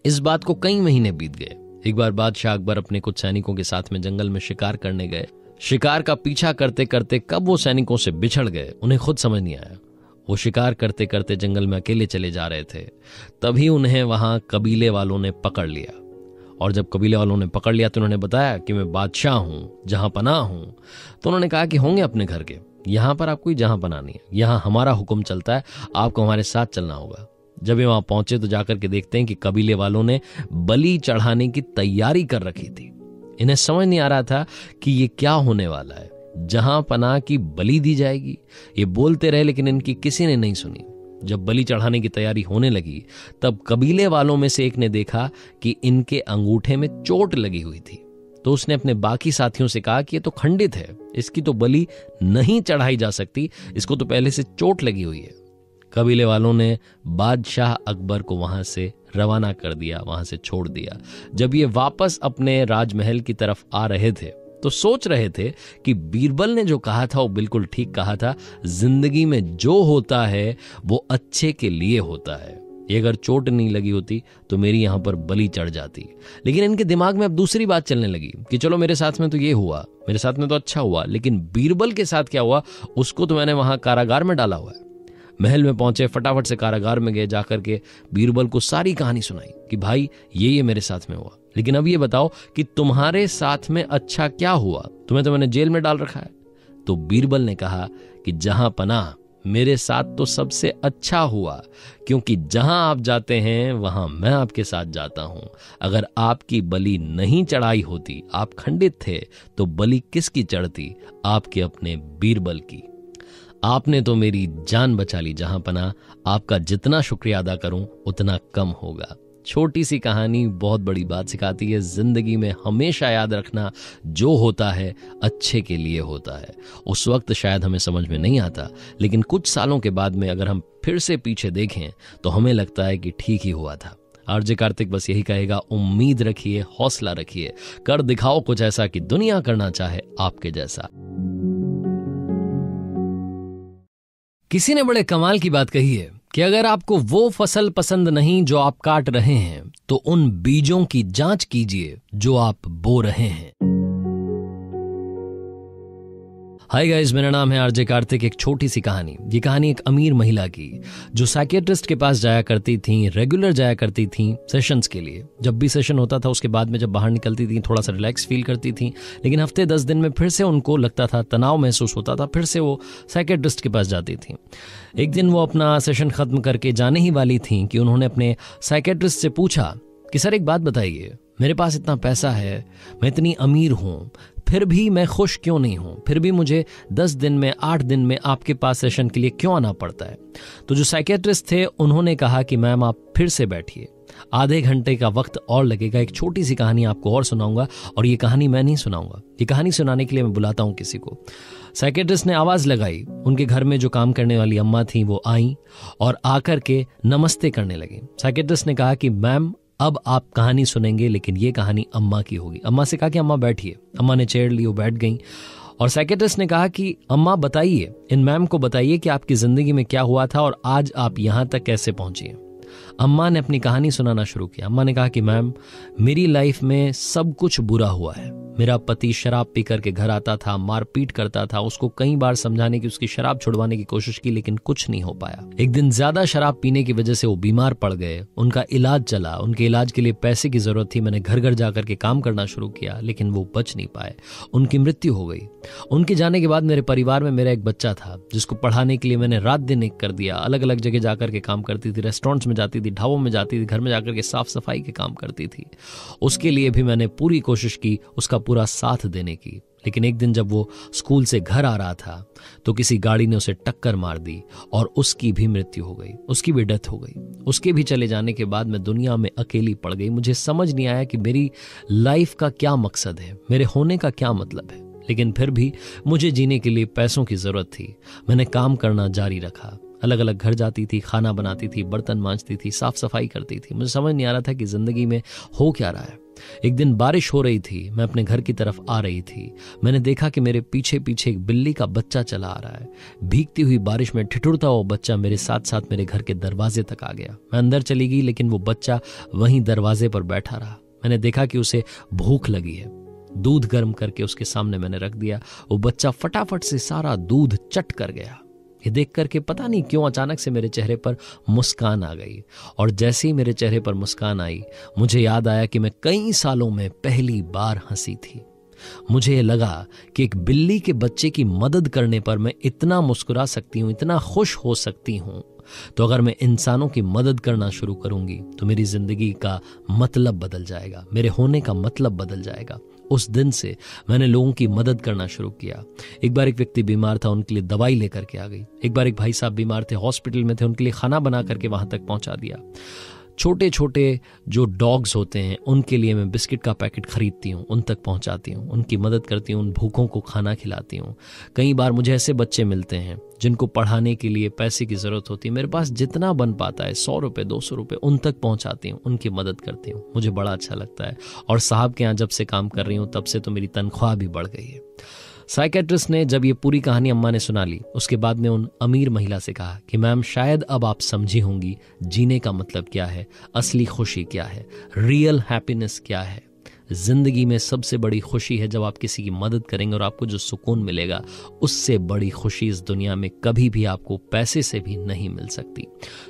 इस बात को कई महीने बीत गए। एक बार बादशाह अकबर अपने कुछ सैनिकों के साथ में जंगल में शिकार करने गए। शिकार का पीछा करते करते कब वो सैनिकों से बिछड़ गए, उन्हें खुद समझ नहीं आया। वो शिकार करते करते जंगल में अकेले चले जा रहे थे। तभी उन्हें वहां कबीले वालों ने पकड़ लिया, और जब कबीले वालों ने पकड़ लिया तो उन्होंने बताया कि मैं बादशाह हूं, जहां पनाह हूं। तो उन्होंने कहा कि होंगे अपने घर के, यहां पर आपको जहां पनाह नहीं है, यहां हमारा हुक्म चलता है, आपको हमारे साथ चलना होगा। जब ये वहां पहुंचे तो जाकर के देखते हैं कि कबीले वालों ने बलि चढ़ाने की तैयारी कर रखी थी। इन्हें समझ नहीं आ रहा था कि ये क्या होने वाला है, जहां पनाह की बलि दी जाएगी। ये बोलते रहे लेकिन इनकी किसी ने नहीं सुनी। जब बलि चढ़ाने की तैयारी होने लगी तब कबीले वालों में से एक ने देखा कि इनके अंगूठे में चोट लगी हुई थी। तो उसने अपने बाकी साथियों से कहा कि ये तो खंडित है, इसकी तो बलि नहीं चढ़ाई जा सकती, इसको तो पहले से चोट लगी हुई है। कबीले वालों ने बादशाह अकबर को वहां से रवाना कर दिया, वहां से छोड़ दिया। जब ये वापस अपने राजमहल की तरफ आ रहे थे तो सोच रहे थे कि बीरबल ने जो कहा था वो बिल्कुल ठीक कहा था, जिंदगी में जो होता है वो अच्छे के लिए होता है। ये अगर चोट नहीं लगी होती तो मेरी यहां पर बलि चढ़ जाती। लेकिन इनके दिमाग में अब दूसरी बात चलने लगी कि चलो मेरे साथ में तो ये हुआ, मेरे साथ में तो अच्छा हुआ, लेकिन बीरबल के साथ क्या हुआ, उसको तो मैंने वहां कारागार में डाला हुआ है। महल में पहुंचे, फटाफट से कारागार में गए, जाकर के बीरबल को सारी कहानी सुनाई कि भाई ये मेरे साथ में हुआ, लेकिन अब ये बताओ कि तुम्हारे साथ में अच्छा क्या हुआ, तुम्हें तो मैंने जेल में डाल रखा है। तो बीरबल ने कहा कि जहां पनाह, मेरे साथ तो सबसे अच्छा हुआ, क्योंकि जहां आप जाते हैं वहां मैं आपके साथ जाता हूं। अगर आपकी बलि नहीं चढ़ाई होती, आप खंडित थे, तो बलि किसकी चढ़ती? आपके अपने बीरबल की। आपने तो मेरी जान बचा ली जहां पनाह, आपका जितना शुक्रिया अदा करूं उतना कम होगा। छोटी सी कहानी बहुत बड़ी बात सिखाती है। जिंदगी में हमेशा याद रखना, जो होता है अच्छे के लिए होता है। उस वक्त शायद हमें समझ में नहीं आता, लेकिन कुछ सालों के बाद में अगर हम फिर से पीछे देखें तो हमें लगता है कि ठीक ही हुआ था। आरजे कार्तिक बस यही कहेगा, उम्मीद रखिए, हौसला रखिए, कर दिखाओ कुछ ऐसा कि दुनिया करना चाहे आपके जैसा। किसी ने बड़े कमाल की बात कही है कि अगर आपको वो फसल पसंद नहीं जो आप काट रहे हैं, तो उन बीजों की जांच कीजिए जो आप बो रहे हैं। हाय गाइस, मेरा नाम है आरजे कार्तिक। एक छोटी सी कहानी। ये कहानी एक अमीर महिला की जो साइकियाट्रिस्ट के पास जाया करती थी, रेगुलर जाया करती थी सेशंस के लिए। जब भी सेशन होता था उसके बाद में जब बाहर निकलती थी थोड़ा सा रिलैक्स फील करती थी, लेकिन हफ्ते 10 दिन में फिर से उनको लगता था, तनाव महसूस होता था, फिर से वो साइकियाट्रिस्ट के पास जाती थी। एक दिन वो अपना सेशन खत्म करके जाने ही वाली थी कि उन्होंने अपने साइकियाट्रिस्ट से पूछा कि सर एक बात बताइए, मेरे पास इतना पैसा है, मैं इतनी अमीर हूं, फिर भी मैं खुश क्यों नहीं हूं? फिर भी मुझे 10 दिन में, 8 दिन में आपके पास सेशन के लिए क्यों आना पड़ता है? तो जो साइकियाट्रिस्ट थे उन्होंने कहा कि मैम आप फिर से बैठिए, आधे घंटे का वक्त और लगेगा। एक छोटी सी कहानी आपको और सुनाऊंगा, और ये कहानी मैं नहीं सुनाऊंगा, ये कहानी सुनाने के लिए मैं बुलाता हूं किसी को। साइकियाट्रिस्ट ने आवाज लगाई, उनके घर में जो काम करने वाली अम्मा थी वो आई और आकर के नमस्ते करने लगी। साइकियाट्रिस्ट ने कहा कि मैम अब आप कहानी सुनेंगे, लेकिन ये कहानी अम्मा की होगी। अम्मा से कहा कि अम्मा बैठिए। अम्मा ने चेयर ली, वो बैठ गई और साइकियाट्रिस्ट ने कहा कि अम्मा बताइए, इन मैम को बताइए कि आपकी जिंदगी में क्या हुआ था और आज आप यहां तक कैसे पहुंची। अम्मा ने अपनी कहानी सुनाना शुरू किया। अम्मा ने कहा कि मैम मेरी लाइफ में सब कुछ बुरा हुआ है। मेरा पति शराब पी करके घर आता था, मारपीट करता था। उसको कई बार समझाने की, उसकी शराब छुड़वाने की कोशिश की, लेकिन कुछ नहीं हो पाया। एक दिन ज्यादा शराब पीने की वजह से वो बीमार पड़ गए। उनका इलाज चला, उनके इलाज के लिए पैसे की जरूरत थी। मैंने घर घर जाकर के काम करना शुरू किया, लेकिन वो बच नहीं पाए, उनकी मृत्यु हो गई। उनके जाने के बाद मेरे परिवार में मेरा एक बच्चा था जिसको पढ़ाने के लिए मैंने रात दिन एक कर दिया। अलग अलग जगह जाकर के काम करती थी, रेस्टोरेंट्स में जाती थी, ढाबों में जाती थी, घर में जाकर के साफ सफाई के काम करती थी। उसके लिए भी मैंने पूरी कोशिश की, उसका पूरा साथ देने की। लेकिन एक दिन जब वो स्कूल से घर आ रहा था तो किसी गाड़ी ने उसे टक्कर मार दी और उसकी भी मृत्यु हो गई, उसकी भी डेथ हो गई। उसके भी चले जाने के बाद मैं दुनिया में अकेली पड़ गई। मुझे समझ नहीं आया कि मेरी लाइफ का क्या मकसद है, मेरे होने का क्या मतलब है। लेकिन फिर भी मुझे जीने के लिए पैसों की जरूरत थी। मैंने काम करना जारी रखा, अलग अलग घर जाती थी, खाना बनाती थी, बर्तन मांजती थी, साफ सफाई करती थी। मुझे समझ नहीं आ रहा था कि जिंदगी में हो क्या रहा है। एक दिन बारिश हो रही थी, मैं अपने घर की तरफ आ रही थी। मैंने देखा कि मेरे पीछे पीछे एक बिल्ली का बच्चा चला आ रहा है। भीगती हुई बारिश में ठिठुरता हुआ बच्चा मेरे साथ साथ मेरे घर के दरवाजे तक आ गया। मैं अंदर चली गई, लेकिन वो बच्चा वहीं दरवाजे पर बैठा रहा। मैंने देखा कि उसे भूख लगी है। दूध गर्म करके उसके सामने मैंने रख दिया। वो बच्चा फटाफट से सारा दूध चट कर गया। ये देख करके पता नहीं क्यों अचानक से मेरे चेहरे पर मुस्कान आ गई, और जैसे ही मेरे चेहरे पर मुस्कान आई मुझे याद आया कि मैं कई सालों में पहली बार हंसी थी। मुझे ये लगा कि एक बिल्ली के बच्चे की मदद करने पर मैं इतना मुस्कुरा सकती हूँ, इतना खुश हो सकती हूँ, तो अगर मैं इंसानों की मदद करना शुरू करूंगी तो मेरी जिंदगी का मतलब बदल जाएगा, मेरे होने का मतलब बदल जाएगा। उस दिन से मैंने लोगों की मदद करना शुरू किया। एक बार एक व्यक्ति बीमार था, उनके लिए दवाई लेकर के आ गई। एक बार एक भाई साहब बीमार थे, हॉस्पिटल में थे, उनके लिए खाना बना करके वहां तक पहुंचा दिया। छोटे छोटे जो डॉग्स होते हैं उनके लिए मैं बिस्किट का पैकेट खरीदती हूँ, उन तक पहुँचाती हूँ, उनकी मदद करती हूँ, उन भूखों को खाना खिलाती हूँ। कई बार मुझे ऐसे बच्चे मिलते हैं जिनको पढ़ाने के लिए पैसे की ज़रूरत होती है, मेरे पास जितना बन पाता है 100 रुपये 200 रुपये उन तक पहुँचाती हूँ, उनकी मदद करती हूँ। मुझे बड़ा अच्छा लगता है। और साहब के यहाँ जब से काम कर रही हूँ तब से तो मेरी तनख्वाह भी बढ़ गई है। साइकेट्रिस्ट ने जब ये पूरी कहानी अम्मा ने सुना ली, उसके बाद ने उन अमीर महिला से कहा कि मैम शायद अब आप समझी होंगी जीने का मतलब क्या है, असली खुशी क्या है, रियल हैप्पीनेस क्या है। जिंदगी में सबसे बड़ी खुशी है जब आप किसी की मदद करेंगे और आपको जो सुकून मिलेगा, उससे बड़ी खुशी इस दुनिया में कभी भी आपको पैसे से भी नहीं मिल सकती।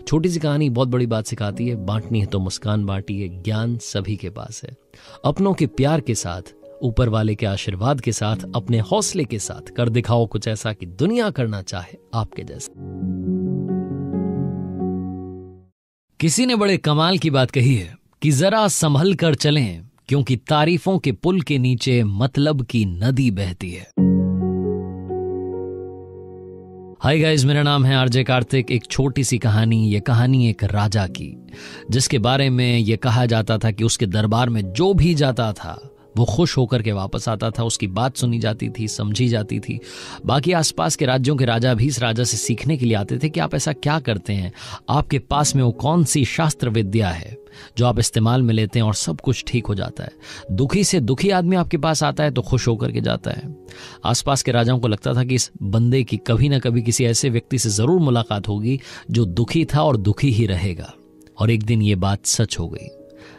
छोटी सी कहानी बहुत बड़ी बात सिखाती है। बांटनी है तो मुस्कान बांटिए, ज्ञान सभी के पास है। अपनों के प्यार के साथ, ऊपर वाले के आशीर्वाद के साथ, अपने हौसले के साथ कर दिखाओ कुछ ऐसा कि दुनिया करना चाहे आपके जैसा। किसी ने बड़े कमाल की बात कही है कि जरा संभल कर चलें, क्योंकि तारीफों के पुल के नीचे मतलब की नदी बहती है। हाय गाइस, मेरा नाम है आरजे कार्तिक। एक छोटी सी कहानी, ये कहानी एक राजा की, जिसके बारे में ये कहा जाता था कि उसके दरबार में जो भी जाता था वो खुश होकर के वापस आता था, उसकी बात सुनी जाती थी, समझी जाती थी। बाकी आसपास के राज्यों के राजा भी इस राजा से सीखने के लिए आते थे कि आप ऐसा क्या करते हैं, आपके पास में वो कौन सी शास्त्र विद्या है जो आप इस्तेमाल में लेते हैं और सब कुछ ठीक हो जाता है। दुखी से दुखी आदमी आपके पास आता है तो खुश होकर के जाता है। आसपास के राजाओं को लगता था कि इस बंदे की कभी ना कभी किसी ऐसे व्यक्ति से जरूर मुलाकात होगी जो दुखी था और दुखी ही रहेगा। और एक दिन ये बात सच हो गई।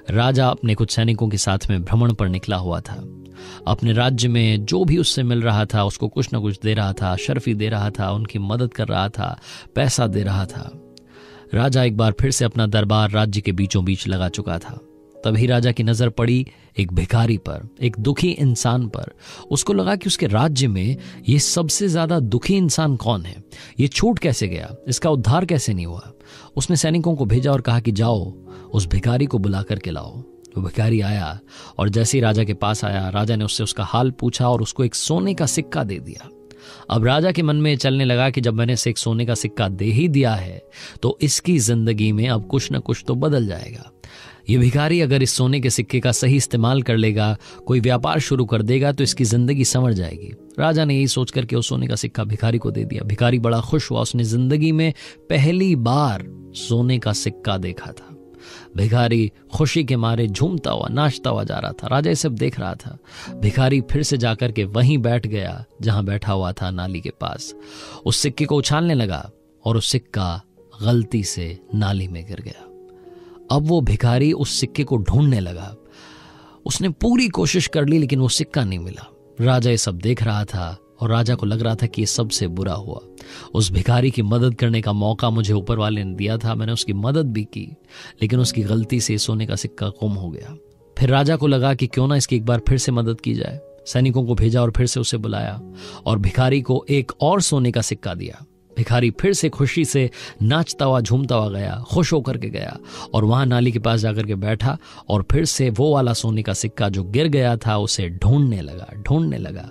राजा अपने कुछ सैनिकों के साथ में भ्रमण पर निकला हुआ था। अपने राज्य में जो भी उससे मिल रहा था उसको कुछ न कुछ दे रहा था, शर्फी दे रहा था, उनकी मदद कर रहा था, पैसा दे रहा था। राजा एक बार फिर से अपना दरबार राज्य के बीचों बीच लगा चुका था। तभी राजा की नजर पड़ी एक भिखारी पर, एक दुखी इंसान पर। उसको लगा कि उसके राज्य में ये सबसे ज्यादा दुखी इंसान कौन है, ये छूट कैसे गया, इसका उद्धार कैसे नहीं हुआ। उसने सैनिकों को भेजा और कहा कि जाओ उस भिखारी को बुला करके लाओ। वो भिखारी आया और जैसे ही राजा के पास आया, राजा ने उससे उसका हाल पूछा और उसको एक सोने का सिक्का दे दिया। अब राजा के मन में चलने लगा कि जब मैंने इसे एक सोने का सिक्का दे ही दिया है तो इसकी जिंदगी में अब कुछ न कुछ तो बदल जाएगा। ये भिखारी अगर इस सोने के सिक्के का सही इस्तेमाल कर लेगा, कोई व्यापार शुरू कर देगा तो इसकी जिंदगी संवर जाएगी। राजा ने यही सोच करके उस सोने का सिक्का भिखारी को दे दिया। भिखारी बड़ा खुश हुआ, उसने जिंदगी में पहली बार सोने का सिक्का देखा था। भिखारी खुशी के मारे झूमता हुआ, नाचता हुआ जा रहा था। राजा ये सब देख रहा था। भिखारी फिर से जाकर के वहीं बैठ गया जहां बैठा हुआ था, नाली के पास। उस सिक्के को उछालने लगा और उस सिक्का गलती से नाली में गिर गया। अब वो भिखारी उस सिक्के को ढूंढने लगा। उसने पूरी कोशिश कर ली लेकिन वो सिक्का नहीं मिला। राजा ये सब देख रहा था और राजा को लग रहा था कि ये सबसे बुरा हुआ। उस भिखारी की मदद करने का मौका मुझे ऊपर वाले ने दिया था, मैंने उसकी मदद भी की, लेकिन उसकी गलती से सोने का सिक्का गुम हो गया। फिर राजा को लगा कि क्यों ना इसकी एक बार फिर से मदद की जाए। सैनिकों को भेजा और फिर से उसे बुलाया और भिखारी को एक और सोने का सिक्का दिया। भिखारी फिर से खुशी से नाचता हुआ, झूमता हुआ गया, खुश होकर के गया और वहां नाली के पास जाकर के बैठा और फिर से वो वाला सोने का सिक्का जो गिर गया था उसे ढूंढने लगा।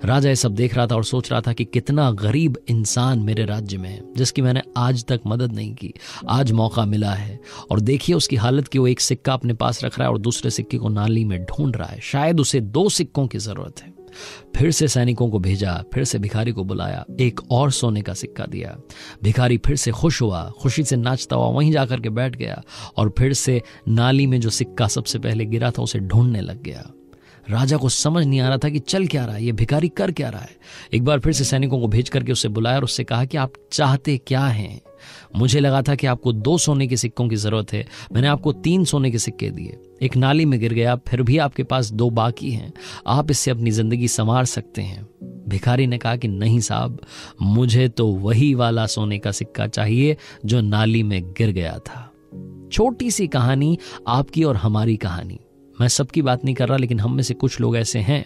राजा ये सब देख रहा था और सोच रहा था कि कितना गरीब इंसान मेरे राज्य में है जिसकी मैंने आज तक मदद नहीं की। आज मौका मिला है और देखिए उसकी हालत कि वो एक सिक्का अपने पास रख रहा है और दूसरे सिक्के को नाली में ढूंढ रहा है। शायद उसे 2 सिक्कों की जरूरत है। फिर से सैनिकों को भेजा, फिर से भिखारी को बुलाया, एक और सोने का सिक्का दिया। भिखारी फिर से खुश हुआ, खुशी से नाचता हुआ वहीं जाकर के बैठ गया और फिर से नाली में जो सिक्का सबसे पहले गिरा था उसे ढूंढने लग गया। राजा को समझ नहीं आ रहा था कि चल क्या रहा है, ये भिखारी कर क्या रहा है। एक बार फिर से सैनिकों को भेज करके उससे बुलाया और उससे कहा कि आप चाहते क्या हैं। मुझे लगा था कि आपको 2 सोने के सिक्कों की जरूरत है, मैंने आपको 3 सोने के सिक्के दिए, एक नाली में गिर गया, फिर भी आपके पास 2 बाकी हैं, आप इससे अपनी जिंदगी संवार सकते हैं। भिखारी ने कहा कि नहीं साहब, मुझे तो वही वाला सोने का सिक्का चाहिए जो नाली में गिर गया था। छोटी सी कहानी, आपकी और हमारी कहानी। मैं सबकी बात नहीं कर रहा, लेकिन हम में से कुछ लोग ऐसे हैं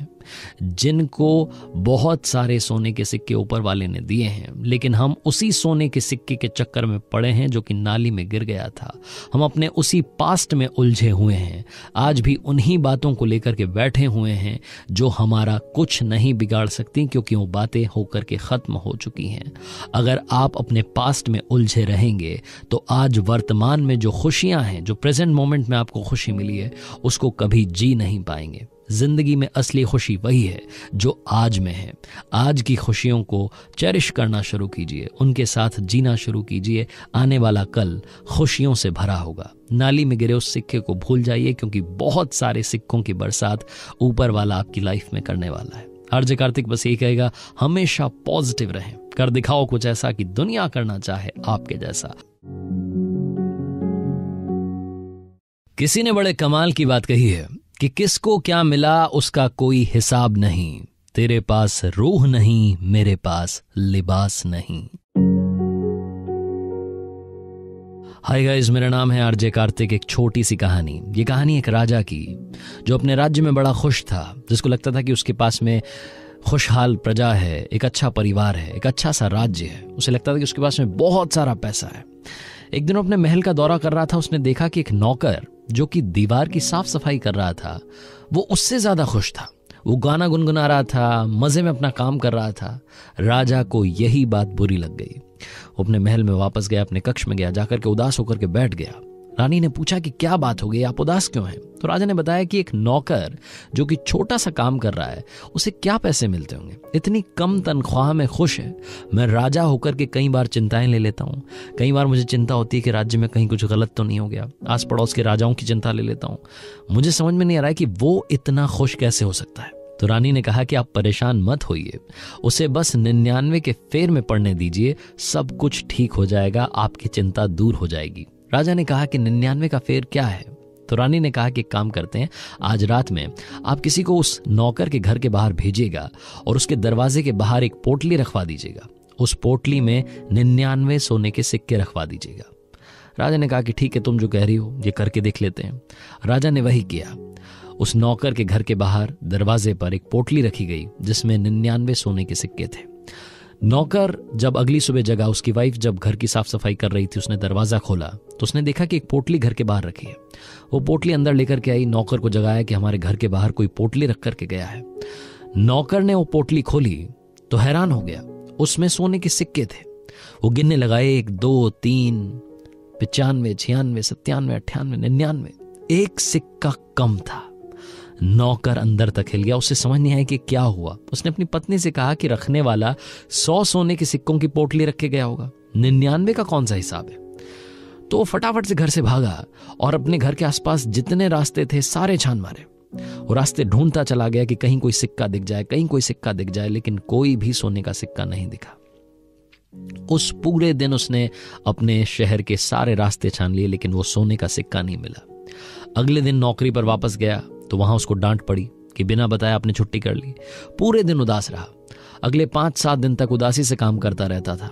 जिनको बहुत सारे सोने के सिक्के ऊपर वाले ने दिए हैं, लेकिन हम उसी सोने के सिक्के के चक्कर में पड़े हैं जो कि नाली में गिर गया था। हम अपने उसी पास्ट में उलझे हुए हैं, आज भी उन्हीं बातों को लेकर के बैठे हुए हैं जो हमारा कुछ नहीं बिगाड़ सकती, क्योंकि वो बातें होकर के खत्म हो चुकी हैं। अगर आप अपने पास्ट में उलझे रहेंगे तो आज वर्तमान में जो खुशियां हैं, जो प्रेजेंट मोमेंट में आपको खुशी मिली है, उसको कभी जी नहीं पाएंगे। जिंदगी में असली खुशी वही है जो आज में है। आज की खुशियों को चेरिश करना शुरू कीजिए, उनके साथ जीना शुरू कीजिए। आने वाला कल खुशियों से भरा होगा। नाली में गिरे उस सिक्के को भूल जाइए, क्योंकि बहुत सारे सिक्कों की बरसात ऊपर वाला आपकी लाइफ में करने वाला है। आरजे कार्तिक बस यही कहेगा, हमेशा पॉजिटिव रहें, कर दिखाओ कुछ ऐसा कि दुनिया करना चाहे आपके जैसा। किसी ने बड़े कमाल की बात कही है कि किसको क्या मिला उसका कोई हिसाब नहीं, तेरे पास रूह नहीं, मेरे पास लिबास नहीं। हाय गाइस, मेरा नाम है आरजे कार्तिक। एक छोटी सी कहानी। ये कहानी एक राजा की जो अपने राज्य में बड़ा खुश था, जिसको लगता था कि उसके पास में खुशहाल प्रजा है, एक अच्छा परिवार है, एक अच्छा सा राज्य है। उसे लगता था कि उसके पास में बहुत सारा पैसा है। एक दिन अपने महल का दौरा कर रहा था, उसने देखा कि एक नौकर जो कि दीवार की साफ सफाई कर रहा था, वो उससे ज्यादा खुश था। वो गाना गुनगुना रहा था, मजे में अपना काम कर रहा था। राजा को यही बात बुरी लग गई। वो अपने महल में वापस गया, अपने कक्ष में गया, जाकर के उदास होकर के बैठ गया। रानी ने पूछा कि क्या बात हो गई, आप उदास क्यों हैं? तो राजा ने बताया कि एक नौकर जो कि छोटा सा काम कर रहा है, उसे क्या पैसे मिलते होंगे, इतनी कम तनख्वाह में खुश है। मैं राजा होकर के कई बार चिंताएं ले लेता हूँ। कई बार मुझे चिंता होती है कि राज्य में कहीं कुछ गलत तो नहीं हो गया। आस पड़ोस के राजाओं की चिंता ले लेता हूँ। मुझे समझ में नहीं आ रहा है कि वो इतना खुश कैसे हो सकता है। तो रानी ने कहा कि आप परेशान मत होइए, उसे बस 99 के फेर में पढ़ने दीजिए, सब कुछ ठीक हो जाएगा, आपकी चिंता दूर हो जाएगी। राजा ने कहा कि 99 का फेर क्या है? तो रानी ने कहा कि एक काम करते हैं, आज रात में आप किसी को उस नौकर के घर के बाहर भेजिएगा और उसके दरवाजे के बाहर एक पोटली रखवा दीजिएगा। उस पोटली में 99 सोने के सिक्के रखवा दीजिएगा। राजा ने कहा कि ठीक है, तुम जो कह रही हो ये करके देख लेते हैं। राजा ने वही किया। उस नौकर के घर के बाहर दरवाजे पर एक पोटली रखी गई जिसमें 99 सोने के सिक्के थे। नौकर जब अगली सुबह जगा, उसकी वाइफ जब घर की साफ सफाई कर रही थी, उसने दरवाजा खोला तो उसने देखा कि एक पोटली घर के बाहर रखी है। वो पोटली अंदर लेकर के आई, नौकर को जगाया कि हमारे घर के बाहर कोई पोटली रख करके गया है। नौकर ने वो पोटली खोली तो हैरान हो गया, उसमें सोने के सिक्के थे। वो गिनने लगाए, 1 2 3 95 96 97 98 99। एक सिक्का कम था। नौकर अंदर तक हिल गया, उसे समझ नहीं आया कि क्या हुआ। उसने अपनी पत्नी से कहा कि रखने वाला 100 सोने के सिक्कों की पोटली रख के गया होगा, 99 का कौन सा हिसाब है? तो वो फटाफट से घर से भागा और अपने घर के आसपास जितने रास्ते थे सारे छान मारे। वो रास्ते ढूंढता चला गया कि कहीं कोई सिक्का दिख जाए, कहीं कोई सिक्का दिख जाए, लेकिन कोई भी सोने का सिक्का नहीं दिखा। उस पूरे दिन उसने अपने शहर के सारे रास्ते छान लिए, लेकिन वो सोने का सिक्का नहीं मिला। अगले दिन नौकरी पर वापस गया तो वहां उसको डांट पड़ी कि बिना बताए आपने छुट्टी कर ली। पूरे दिन उदास रहा। अगले 5-7 दिन तक उदासी से काम करता रहता था।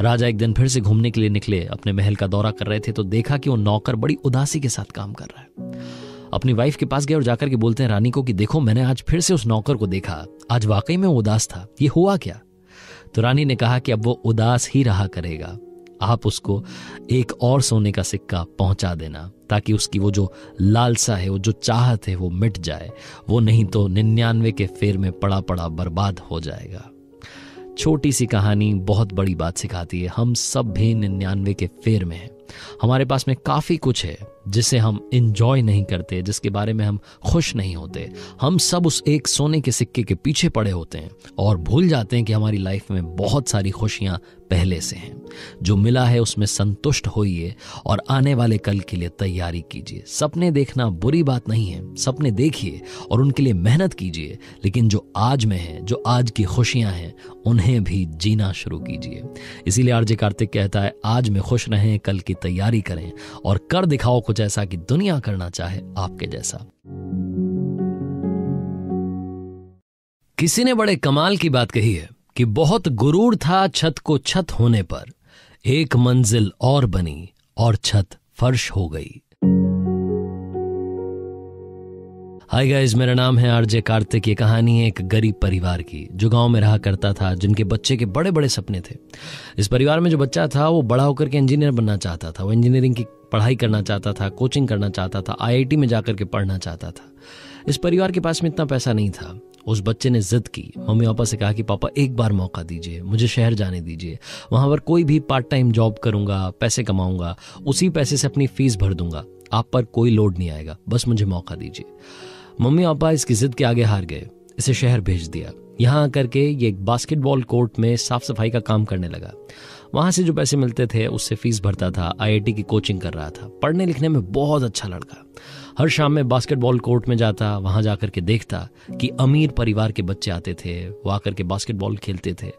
राजा एक दिन फिर से घूमने के लिए निकले, अपने महल का दौरा कर रहे थे तो देखा कि वो नौकर बड़ी उदासी के साथ काम कर रहा है। अपनी वाइफ के पास गए और जाकर के बोलते हैं रानी को कि देखो, मैंने आज फिर से उस नौकर को देखा, आज वाकई में उदास था, ये हुआ क्या? तो रानी ने कहा कि अब वो उदास ही रहा करेगा, आप उसको एक और सोने का सिक्का पहुंचा देना ताकि उसकी वो जो लालसा है, वो जो चाहत है, वो मिट जाए। वो नहीं तो 99 के फेर में पड़ा पड़ा बर्बाद हो जाएगा। छोटी सी कहानी बहुत बड़ी बात सिखाती है। हम सब भी 99 के फेर में हैं। हमारे पास में काफी कुछ है जिसे हम इंजॉय नहीं करते, जिसके बारे में हम खुश नहीं होते। हम सब उस एक सोने के सिक्के के पीछे पड़े होते हैं और भूल जाते हैं कि हमारी लाइफ में बहुत सारी खुशियां पहले से हैं। जो मिला है उसमें संतुष्ट होइए और आने वाले कल के लिए तैयारी कीजिए। सपने देखना बुरी बात नहीं है, सपने देखिए और उनके लिए मेहनत कीजिए, लेकिन जो आज में है, जो आज की खुशियां हैं, उन्हें भी जीना शुरू कीजिए। इसीलिए आरजे कार्तिक कहता है, आज में खुश रहें, कल की तैयारी करें और कर दिखाओ कुछ ऐसा कि दुनिया करना चाहे आपके जैसा। किसी ने बड़े कमाल की बात कही है कि बहुत गुरूर था छत को छत होने पर, एक मंजिल और बनी और छत फर्श हो गई। हाय गाइस, मेरा नाम है आरजे कार्तिक। ये कहानी है एक गरीब परिवार की जो गांव में रहा करता था, जिनके बच्चे के बड़े बड़े सपने थे। इस परिवार में जो बच्चा था वो बड़ा होकर के इंजीनियर बनना चाहता था। वो इंजीनियरिंग की पढ़ाई करना चाहता था, कोचिंग करना चाहता था, IIT में जाकर के पढ़ना चाहता था। इस परिवार के पास में इतना पैसा नहीं था। उस बच्चे ने जिद की, मम्मी पापा से कहा कि पापा एक बार मौका दीजिए, मुझे शहर जाने दीजिए, वहां पर कोई भी पार्ट टाइम जॉब करूंगा, पैसे कमाऊंगा, उसी पैसे से अपनी फीस भर दूंगा, आप पर कोई लोड नहीं आएगा, बस मुझे मौका दीजिए। मम्मी पापा इसकी जिद के आगे हार गए, इसे शहर भेज दिया। यहाँ आकर के ये एक बास्केटबॉल कोर्ट में साफ सफाई का काम करने लगा। वहां से जो पैसे मिलते थे उससे फीस भरता था, IIT की कोचिंग कर रहा था। पढ़ने लिखने में बहुत अच्छा लड़का। हर शाम में बास्केटबॉल कोर्ट में जाता, वहां जाकर के देखता कि अमीर परिवार के बच्चे आते थे, वो आकर के बास्केटबॉल खेलते थे।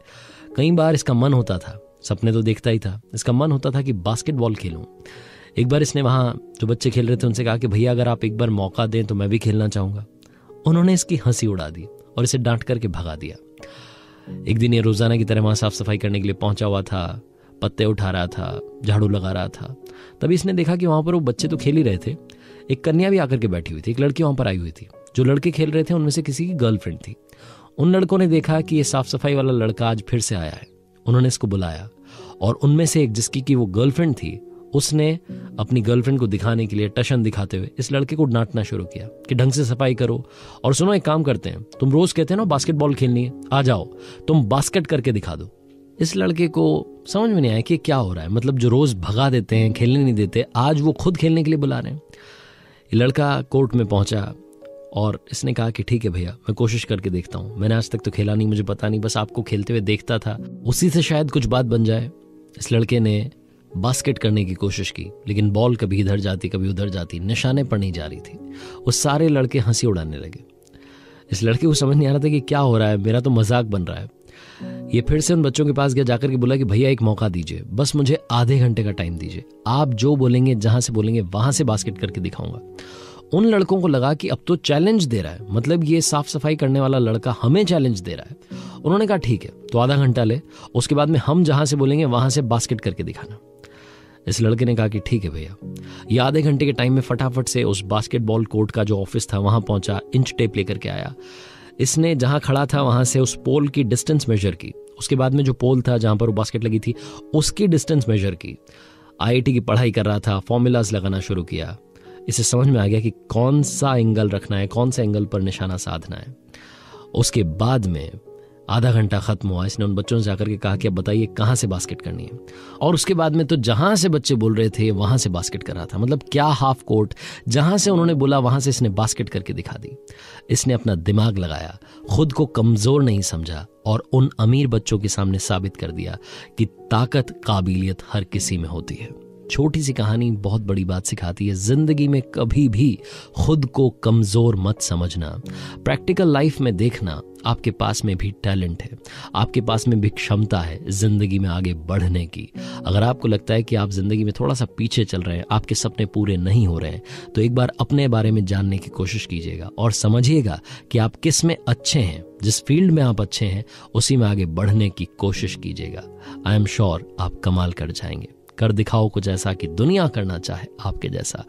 कई बार इसका मन होता था, सपने तो देखता ही था, इसका मन होता था कि बास्केटबॉल खेलूं। एक बार इसने वहां जो बच्चे खेल रहे थे उनसे कहा कि भैया अगर आप एक बार मौका दें तो मैं भी खेलना चाहूंगा। उन्होंने इसकी हंसी उड़ा दी और इसे डांट करके भगा दिया। एक दिन ये रोजाना की तरह वहां साफ सफाई करने के लिए पहुंचा हुआ था, पत्ते उठा रहा था, झाड़ू लगा रहा था। तभी इसने देखा कि वहां पर वो बच्चे तो खेल ही रहे थे, एक कन्या भी आकर के बैठी हुई थी, एक लड़की वहां पर आई हुई थी। जो लड़के खेल रहे थे उनमें से किसी की गर्लफ्रेंड थी। उन लड़कों ने देखा कि ये साफ सफाई वाला लड़का आज फिर से आया है। उन्होंने इसको बुलाया और उनमें से एक, जिसकी की वो गर्लफ्रेंड थी, उसने अपनी गर्लफ्रेंड को दिखाने के लिए टशन दिखाते हुए इस लड़के को डांटना शुरू किया कि ढंग से सफाई करो, और सुनो एक काम करते हैं, तुम रोज कहते हैं ना बास्केटबॉल खेलनी है, आ जाओ तुम बास्केट करके दिखा दो। इस लड़के को समझ में नहीं आया कि क्या हो रहा है। मतलब जो रोज भगा देते हैं, खेलने नहीं देते, आज वो खुद खेलने के लिए बुला रहे हैं। ये लड़का कोर्ट में पहुंचा और इसने कहा कि ठीक है भैया, मैं कोशिश करके देखता हूं, मैंने आज तक तो खेला नहीं, मुझे पता नहीं, बस आपको खेलते हुए देखता था, उसी से शायद कुछ बात बन जाए। इस लड़के ने बास्केट करने की कोशिश की, लेकिन बॉल कभी इधर जाती कभी उधर जाती, निशाने पर नहीं जा रही थी। वो सारे लड़के हंसी उड़ाने लगे। इस लड़के को समझ नहीं आ रहा था कि क्या हो रहा है, मेरा तो मजाक बन रहा है। ये फिर से उन बच्चों के पास गया, जाकर के बोला कि भैया एक मौका दीजिए, बस मुझे आधे घंटे का टाइम दीजिए, आप जो बोलेंगे, जहां से बोलेंगे वहां से बास्केट करके दिखाऊंगा। उन लड़कों को लगा कि अब तो चैलेंज दे रहा है, मतलब ये साफ सफाई करने वाला लड़का हमें चैलेंज दे रहा है। उन्होंने कहा ठीक है, तो आधा घंटा ले, उसके बाद में हम जहां से बोलेंगे वहां से बास्केट करके दिखाना। इस लड़के ने कहा कि ठीक है भैया। ये आधे घंटे के टाइम में फटाफट से उस बास्केटबॉल कोर्ट का जो ऑफिस था वहां पहुंचा, इंच टेप लेकर के आया। इसने जहां खड़ा था वहां से उस पोल की डिस्टेंस मेजर की, उसके बाद में जो पोल था जहां पर वो बास्केट लगी थी उसकी डिस्टेंस मेजर की। IIT की पढ़ाई कर रहा था, फॉर्मूलाज लगाना शुरू किया। इसे समझ में आ गया कि कौन सा एंगल रखना है, कौन सा एंगल पर निशाना साधना है। उसके बाद में आधा घंटा खत्म हुआ, इसने उन बच्चों से जाकर के कहा कि अब बताइए कहां से बास्केट करनी है। और उसके बाद में तो जहां से बच्चे बोल रहे थे वहां से बास्केट कर रहा था। मतलब क्या हाफ कोर्ट, जहां से उन्होंने बोला वहां से इसने बास्केट करके दिखा दी। इसने अपना दिमाग लगाया, खुद को कमजोर नहीं समझा और उन अमीर बच्चों के सामने साबित कर दिया कि ताकत, काबिलियत हर किसी में होती है। छोटी सी कहानी बहुत बड़ी बात सिखाती है। जिंदगी में कभी भी खुद को कमजोर मत समझना। प्रैक्टिकल लाइफ में देखना, आपके पास में भी टैलेंट है, आपके पास में भी क्षमता है जिंदगी में आगे बढ़ने की। अगर आपको लगता है कि आप जिंदगी में थोड़ा सा पीछे चल रहे हैं, आपके सपने पूरे नहीं हो रहे हैं, तो एक बार अपने बारे में जानने की कोशिश कीजिएगा और समझिएगा कि आप किस में अच्छे हैं। जिस फील्ड में आप अच्छे हैं उसी में आगे बढ़ने की कोशिश कीजिएगा। आई एम श्योर आप कमाल कर जाएंगे। कर दिखाओ कुछ ऐसा कि दुनिया करना चाहे आपके जैसा।